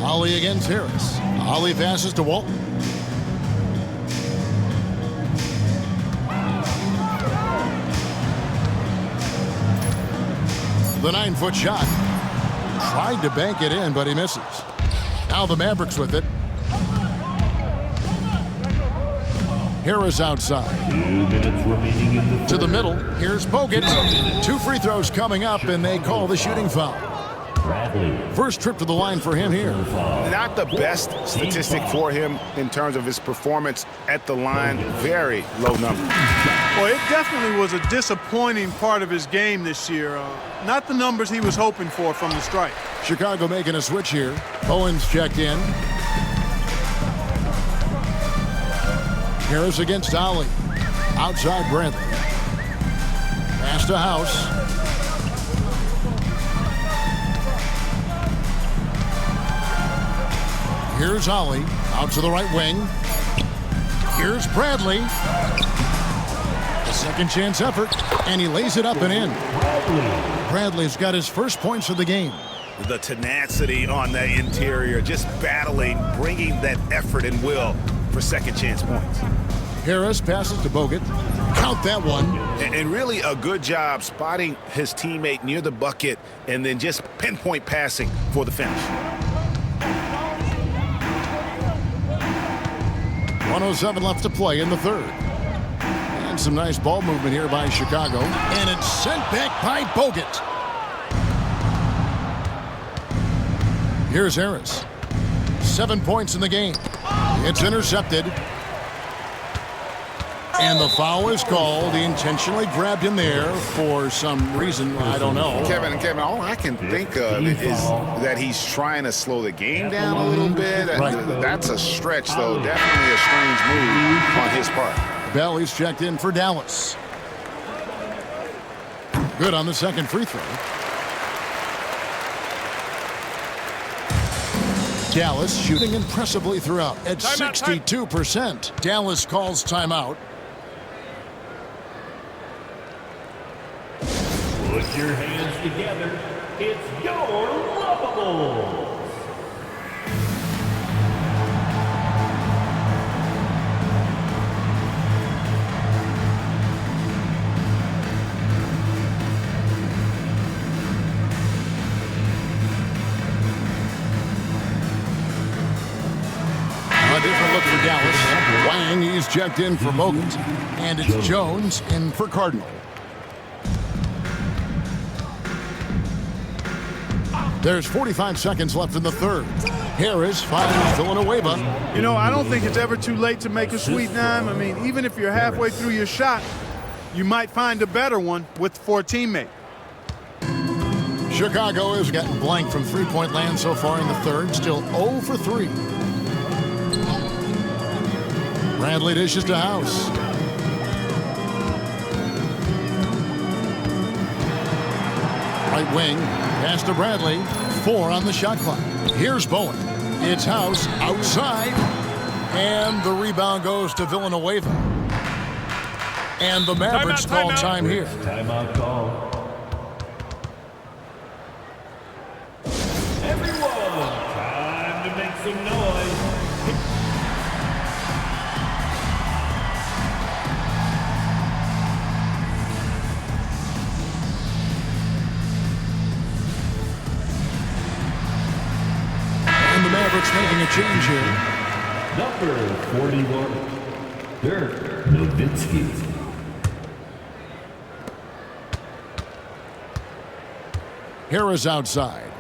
Ollie against Harris. Ollie passes to Walton. The 9-foot shot. Tried to bank it in, but he misses. Now the Mavericks with it. Harris outside.
2 minutes remaining in the
To the middle. Here's Bogut. 2 free throws coming up, and they call the shooting foul.
Bradley.
First trip to the line for him here.
Not the best statistic for him in terms of his performance at the line. Very low number.
Well, it definitely was a disappointing part of his game this year. Not the numbers he was hoping for from the stripe.
Chicago making a switch here. Owens checked in. Harris against Ollie. Outside Bradley. Pass to House. Here's Ollie. Out to the right wing. Here's Bradley. A second chance effort. And he lays it up and in. Bradley's got his first points of the game.
The tenacity on the interior, just battling, bringing that effort and will for second chance points.
Harris passes to Bogut. Count that one.
And really a good job spotting his teammate near the bucket and then just pinpoint passing for the finish.
1:07 left to play in the third. And some nice ball movement here by Chicago. And it's sent back by Bogut. Here's Harris. 7 points in the game. It's intercepted. And the foul is called. He intentionally grabbed him there for some reason. I don't know.
Kevin, all I can think of is that he's trying to slow the game down a little bit.
Right.
That's a stretch, though. Definitely a strange move on his part.
Belly's checked in for Dallas. Good on the second free throw. Dallas shooting impressively throughout at 62%. Dallas calls timeout.
Put your hands together. It's your Lavables.
A different look for Dallas. Wang, he's checked in for Bogut. And it's Jones in for Cardinal. There's 45 seconds left in the third. Harris finds Villanueva.
You know, I don't think it's ever too late to make a sweet dime. I mean, even if you're halfway through your shot, you might find a better one for a teammate.
Chicago has gotten blank from three-point land so far in the third. Still 0 for 3. Bradley dishes to House. Right wing, pass to Bradley. 4 on the shot clock. Here's Bowen. It's House outside. And the rebound goes to Villanueva. And the Mavericks call time here.
Timeout call. Everyone, time to make some noise.
And the Mavericks making a change here.
Number 41, Dirk Nowitzki.
Harris outside.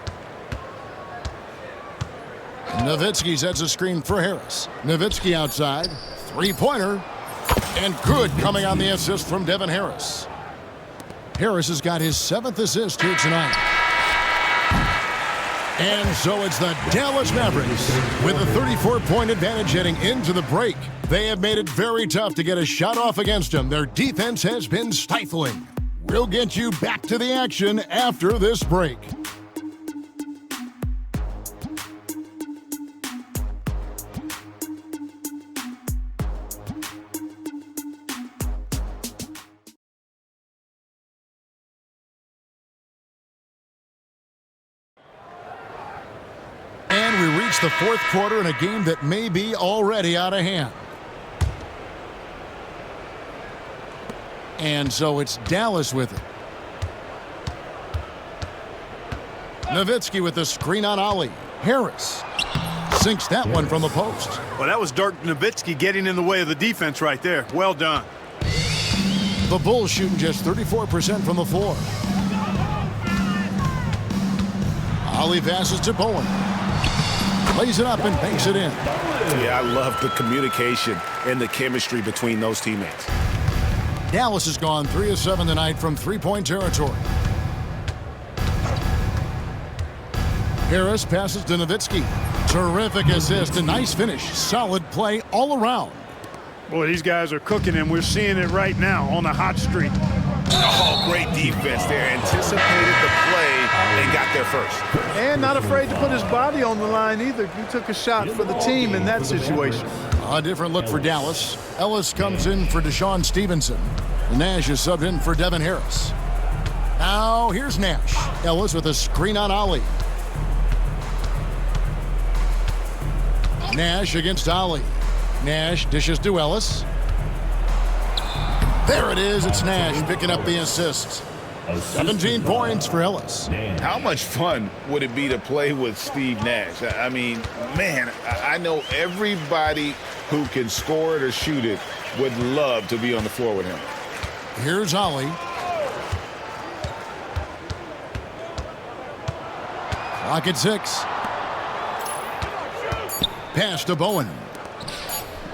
Nowitzki sets a screen for Harris. Nowitzki outside. Three-pointer. And good coming on the assist from Devin Harris. Harris has got his 7th assist here tonight. And so it's the Dallas Mavericks with a 34-point advantage heading into the break. They have made it very tough to get a shot off against them. Their defense has been stifling. We'll get you back to the action after this break. And we reach the fourth quarter in a game that may be already out of hand. And so it's Dallas with it. Nowitzki with the screen on Ollie. Harris sinks that one from the post.
Well, that was Dirk Nowitzki getting in the way of the defense right there. Well done.
The Bulls shooting just 34% from the floor. Ollie passes to Bowen. Lays it up and banks it in.
Yeah, I love the communication and the chemistry between those teammates.
Dallas has gone 3 of 7 tonight from three-point territory. Harris passes to Nowitzki. Terrific assist, a nice finish. Solid play all around.
Boy, these guys are cooking, and we're seeing it right now on a hot streak.
Oh, great defense there. Anticipated the play and got there first.
And not afraid to put his body on the line either. He took a shot for the team in that situation.
A different look for Dallas. Ellis comes in for Deshaun Stevenson. Nash is subbed in for Devin Harris. Now here's Nash. Ellis with a screen on Ollie. Nash against Ollie. Nash dishes to Ellis. There it is. It's Nash picking up the assist. 17 points for Ellis.
How much fun would it be to play with Steve Nash? I mean, man, I know everybody who can score it or shoot it would love to be on the floor with him.
Here's Ollie. Clock at 6. Pass to Bowen.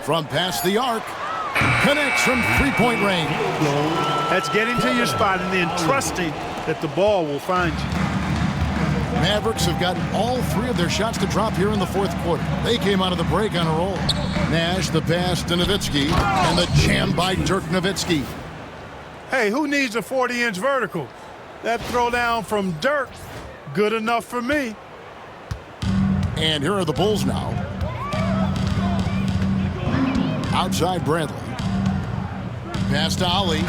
From past the arc. Connects from three-point range.
That's getting to your spot and then trusting that the ball will find you.
Mavericks have gotten all 3 of their shots to drop here in the fourth quarter. They came out of the break on a roll. Nash the pass to Nowitzki. And the jam by Dirk Nowitzki.
Hey, who needs a 40-inch vertical? That throwdown from Dirk, good enough for me.
And here are the Bulls now. Outside Bradley. Pass to Ollie.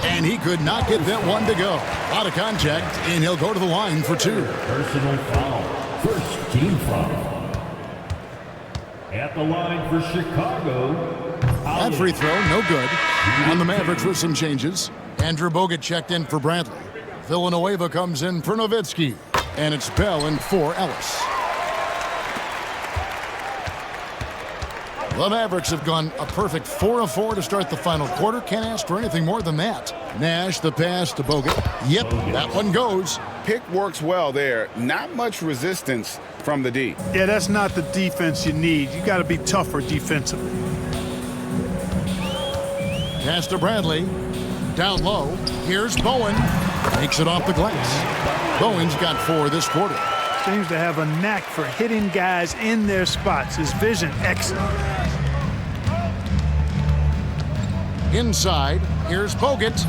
And he could not get that one to go. Out of contact, and he'll go to the line for 2.
Personal foul. First team foul. At the line for Chicago.
That free throw, no good. On the Mavericks with some changes. Andrew Bogut checked in for Bradley. Villanueva comes in for Nowitzki. And it's Bell in for Ellis. The Mavericks have gone a perfect 4 of 4 to start the final quarter. Can't ask for anything more than that. Nash the pass to Bogut. Yep, that one goes.
Pick works well there. Not much resistance from the D.
Yeah, that's not the defense you need. You got to be tougher defensively.
Pass to Bradley. Down low. Here's Bowen. Makes it off the glass. Bowen's got 4 this quarter.
Seems to have a knack for hitting guys in their spots. His vision, excellent.
Inside, here's Bogut.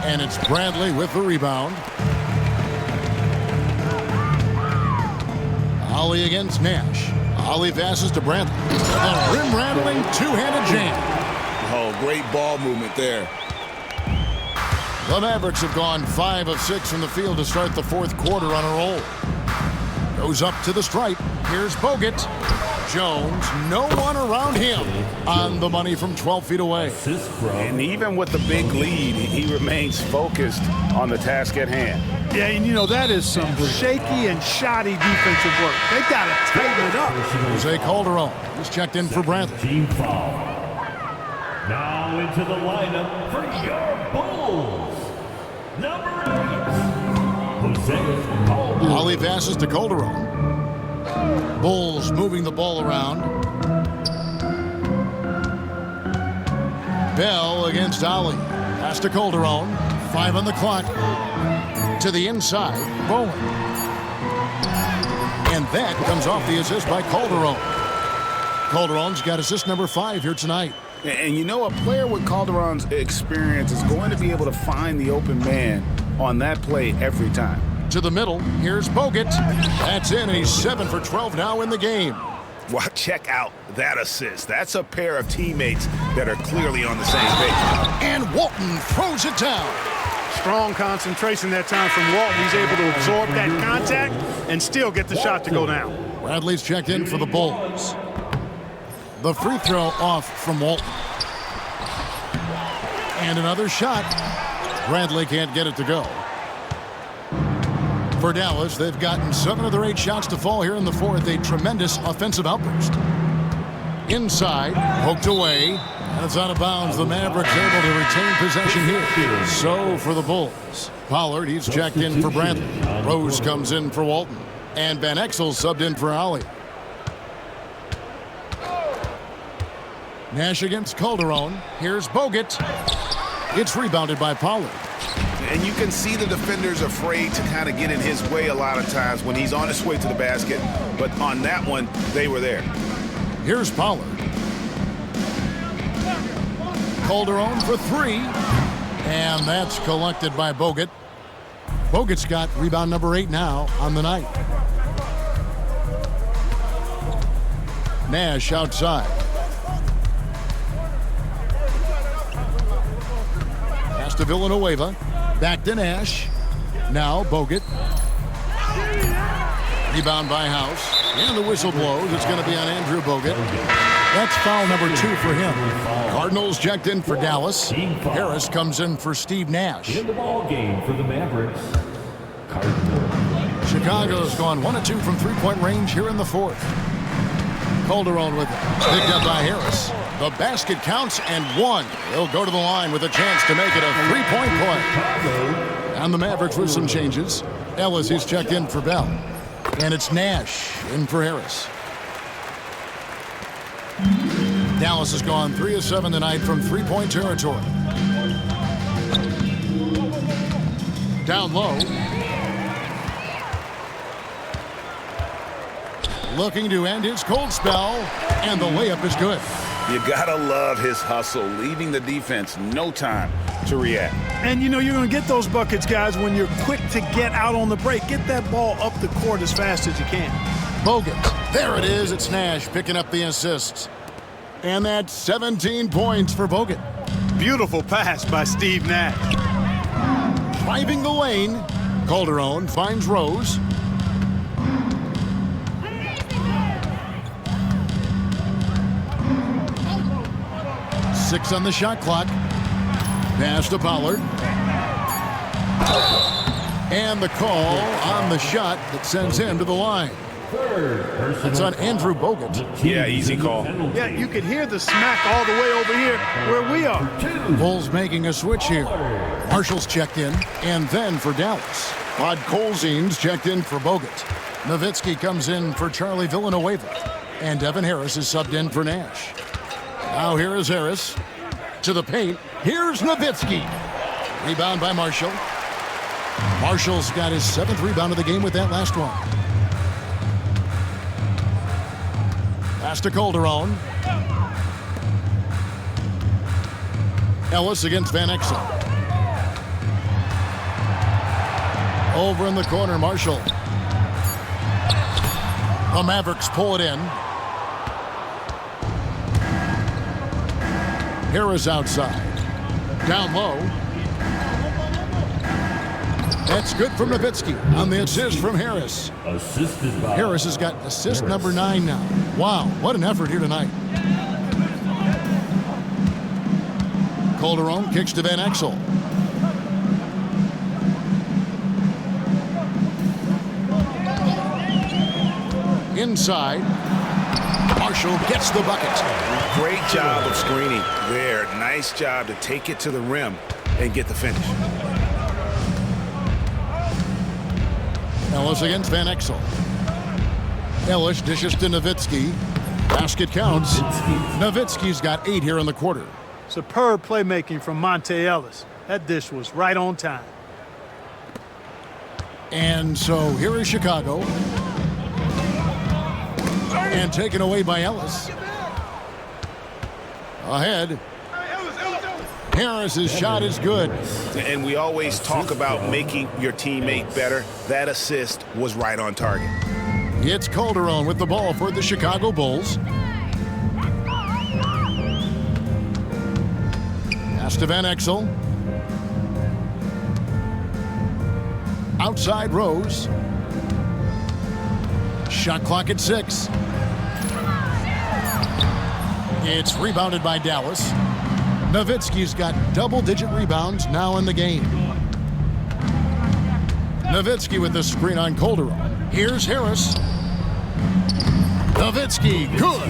And it's Bradley with the rebound. Ollie against Nash. Ollie passes to Bradley. The rim-rattling two-handed jam.
Oh, great ball movement there.
The Mavericks have gone 5 of 6 from the field to start the fourth quarter on a roll. Goes up to the stripe. Here's Bogut. Jones, no one around him. On the money from 12 feet away.
And even with the big lead, he remains focused on the task at hand.
Yeah, and you know, that is some shaky and shoddy defensive work. They've got to tighten it up.
Jose Calderon is checked in for Bradley.
Team foul. Now into the lineup for your Bulls. Number 8, Jose Calderon.
Ollie passes to Calderon. Bulls moving the ball around. Bell against Ollie. Pass to Calderon. 5 on the clock. To the inside, Bowen. And that comes off the assist by Calderon. Calderon's got assist number 5 here tonight.
And you know, a player with Calderon's experience is going to be able to find the open man on that play every time.
To the middle, here's Bogut. That's in, and he's 7 for 12 now in the game.
Well, check out that assist. That's a pair of teammates that are clearly on the same page.
And Walton throws it down.
Strong concentration that time from Walton. He's able to absorb that contact and still get the shot to go down.
Bradley's checked in for the Bulls. The free throw off from Walton. And another shot. Bradley can't get it to go. For Dallas, they've gotten 7 of their 8 shots to fall here in the fourth. A tremendous offensive outburst. Inside, poked away, and it's out of bounds. The Mavericks able to retain possession here. So for the Bulls, Pollard, he's checked in for Bradley. Rose comes in for Walton. And Van Exel subbed in for Ali. Nash against Calderon. Here's Bogut. It's rebounded by Pollard.
And you can see the defenders afraid to kind of get in his way a lot of times when he's on his way to the basket. But on that one, they were there.
Here's Pollard. Calderon for 3. And that's collected by Bogut. Bogut's got rebound number 8 now on the night. Nash outside. Pass to Villanueva. Back to Nash. Now Bogut. Rebound by House. And the whistle blows. It's going to be on Andrew Bogut. That's foul number 2 for him. Cardinals checked in for Dallas. Harris comes in for Steve Nash.
In the ball game for the Mavericks, Cardinals.
Chicago's gone 1 of 2 from three-point range here in the fourth. Calderon with it. Picked up by Harris. The basket counts and 1. He'll go to the line with a chance to make it a 3-point play. And the Mavericks with some changes. Ellis is checked in for Bell. And it's Nash in for Harris. Dallas has gone 3 of 7 tonight from three-point territory. Down low. Looking to end his cold spell, and the layup is good.
You gotta love his hustle, leaving the defense no time to react.
And you know you're going to get those buckets, guys, when you're quick to get out on the break. Get that ball up the court as fast as you can.
Bogut. There it is. It's Nash picking up the assists. And that's 17 points for Bogut.
Beautiful pass by Steve Nash.
Driving the lane. Calderon finds Rose. Six on the shot clock. Pass to Pollard. And the call on the shot that sends him to the line. It's on Andrew Bogut.
Yeah, easy call.
Yeah, you could hear the smack all the way over here where we are.
Bulls making a switch here. Marshall's checked in, and then for Dallas. Podkolzin's checked in for Bogut. Nowitzki comes in for Charlie Villanueva. And Devin Harris is subbed in for Nash. Now here is Harris. To the paint. Here's Nowitzki. Rebound by Marshall. Marshall's got his 7th rebound of the game with that last one. Pass to Calderon. Ellis against Van Exel. Over in the corner, Marshall. The Mavericks pull it in. Harris outside. Down low. That's good from Nowitzki on the assist from Harris.
Assisted by
Harris has got assist number 9 now. Wow, what an effort here tonight. Calderon kicks to Van Exel. Inside. Marshall gets the bucket.
Great job of screening there. Nice job to take it to the rim and get the finish.
Ellis against Van Exel. Ellis dishes to Nowitzki. Basket counts. Nowitzki's got 8 here in the quarter.
Superb playmaking from Monte Ellis. That dish was right on time.
And so here is Chicago. And taken away by Ellis. Ahead. Harris's shot is good.
And we always talk about making your teammate better. That assist was right on target.
It's Calderon with the ball for the Chicago Bulls. Pass to Van Exel. Outside Rose. Shot clock at 6. It's rebounded by Dallas. Nowitzki's got double-digit rebounds now in the game. Nowitzki with the screen on Calderon. Here's Harris. Nowitzki, good.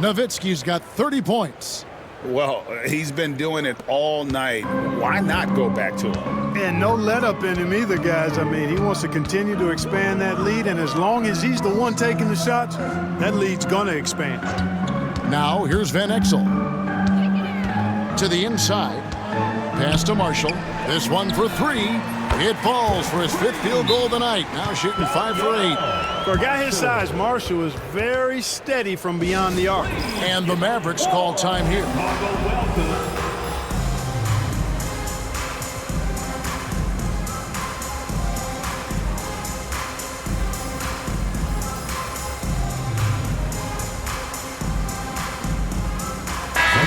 Nowitzki's got 30 points.
Well, he's been doing it all night. Why not go back to him?
And no let up in him either, guys. I mean, he wants to continue to expand that lead, and as long as he's the one taking the shots, that lead's gonna expand.
Now, here's Van Exel. To the inside. Pass to Marshall. This one for 3. It falls for his 5th field goal of the night. Now shooting 5 for 8.
For a guy his size, Marshall is very steady from beyond the arc.
And the Mavericks call time here. The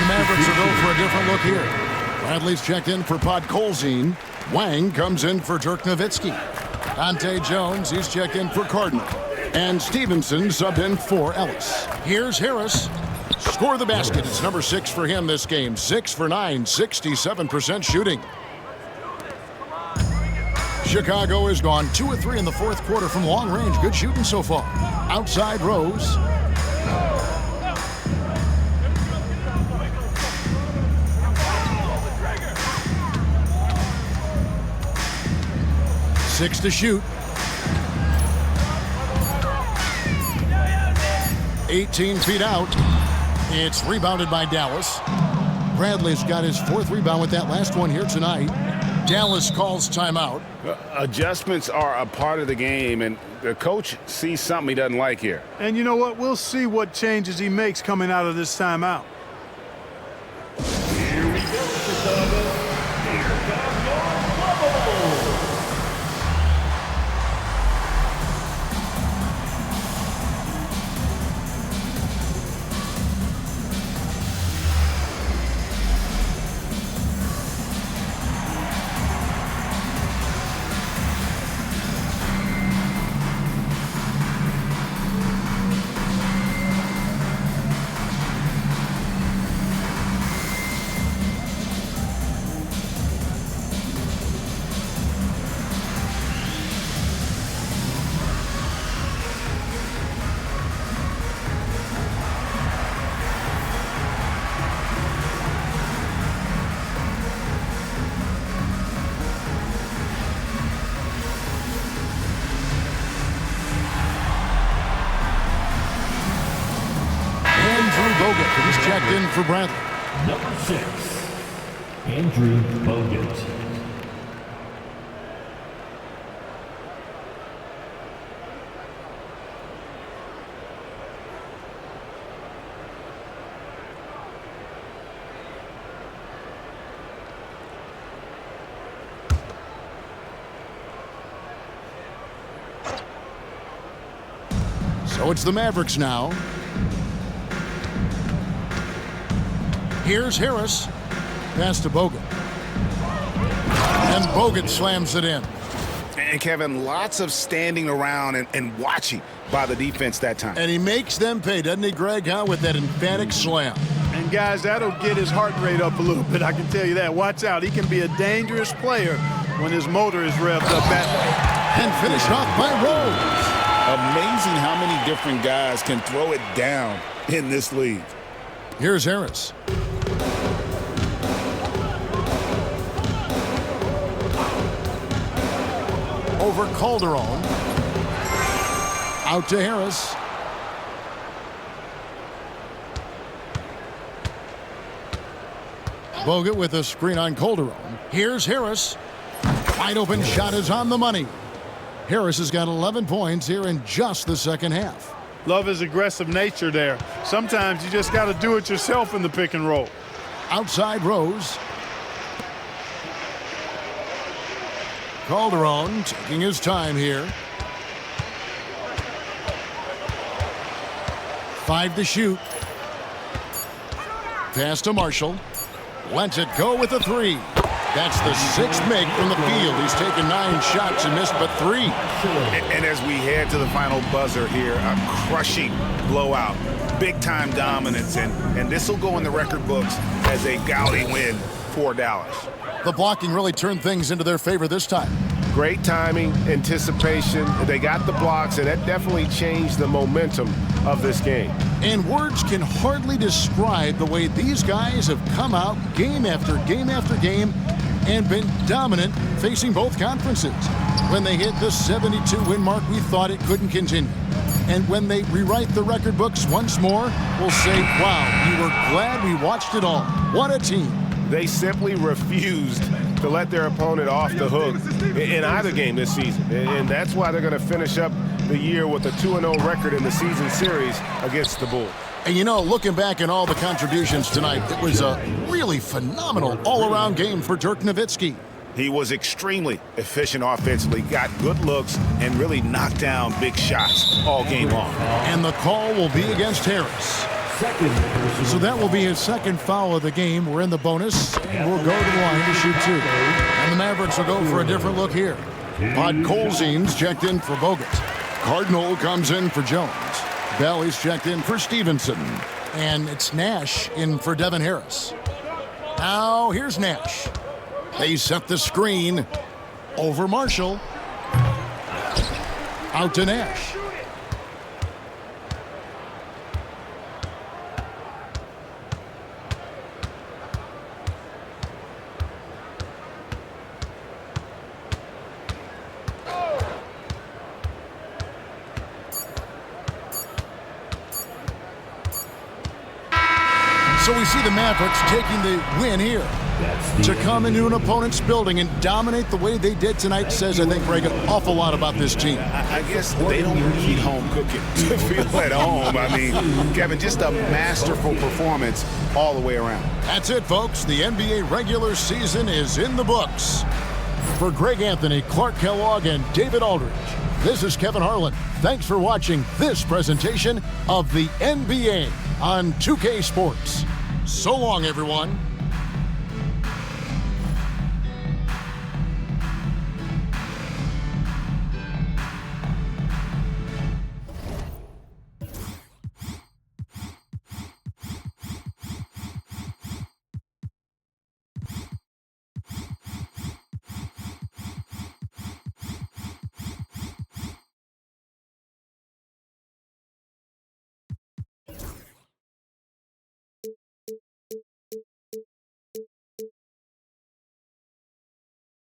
Mavericks will go for a different look here. Bradley's checked in for Podkolzin. Wang comes in for Dirk Nowitzki. Dante Jones, he's checked in for Cardinal. And Stevenson subbed in for Ellis. Here's Harris. Score the basket. It's number 6 for him this game. 6 for 9, 67% shooting. Chicago has gone 2 of 3 in the 4th quarter from long range. Good shooting so far. Outside Rose. Six to shoot. 18 feet out. It's rebounded by Dallas. Bradley's got his 4th rebound with that last one here tonight. Dallas calls timeout.
Adjustments are a part of the game, and the coach sees something he doesn't like here.
And you know what? We'll see what changes he makes coming out of this timeout.
Here we go, Chicago. Here comes your bubble.
He's checked in for Bradley.
Number 6, Andrew Bogut.
So it's the Mavericks now. Here's Harris. Pass to Bogut. And Bogut slams it in.
And Kevin, lots of standing around and watching by the defense that time.
And he makes them pay, doesn't he, Greg, huh, with that emphatic slam.
And guys, that'll get his heart rate up a little bit, I can tell you that. Watch out, he can be a dangerous player when his motor is revved up that way.
And finished off by Rose.
Amazing how many different guys can throw it down in this league.
Here's Harris. Over Calderon. Out to Harris. Bogut with a screen on Calderon. Here's Harris. Wide open shot is on the money. Harris has got 11 points here in just the second half.
Love his aggressive nature there. Sometimes you just got to do it yourself in the pick and roll.
Outside Rose. Calderon taking his time here. 5 to shoot. Pass to Marshall. Lets it go with a 3. That's the 6th make from the field. He's taken 9 shots and missed but 3.
And as we head to the final buzzer here, a crushing blowout, big-time dominance, and this will go in the record books as a gaudy win for Dallas.
The blocking really turned things into their favor this time.
Great timing, anticipation. They got the blocks, and that definitely changed the momentum of this game.
And words can hardly describe the way these guys have come out game after game after game and been dominant facing both conferences. When they hit the 72-win mark, we thought it couldn't continue. And when they rewrite the record books once more, we'll say, wow, we were glad we watched it all. What a team.
They simply refused to let their opponent off the hook in either game this season. And that's why they're going to finish up the year with a 2-0 record in the season series against the Bulls.
And you know, looking back at all the contributions tonight, it was a really phenomenal all-around game for Dirk Nowitzki.
He was extremely efficient offensively, got good looks, and really knocked down big shots all game long.
And the call will be against Harris. So that will be his 2nd foul of the game. We're in the bonus, and we'll go to the line to shoot 2. And the Mavericks will go for a different look here. Podkolzin's checked in for Bogut. Cardinal comes in for Jones. Bailey's checked in for Stevenson. And it's Nash in for Devin Harris. Now here's Nash. They set the screen over Marshall. Out to Nash. So we see the Mavericks taking the win here. To come into an opponent's building and dominate the way they did tonight says, I think, Greg, an awful lot about this team.
I guess they don't need home cooking to feel at home. I mean, Kevin, just a masterful performance all the way around.
That's it, folks. The NBA regular season is in the books. For Greg Anthony, Clark Kellogg, and David Aldridge, this is Kevin Harlan. Thanks for watching this presentation of the NBA on 2K Sports. So long, everyone.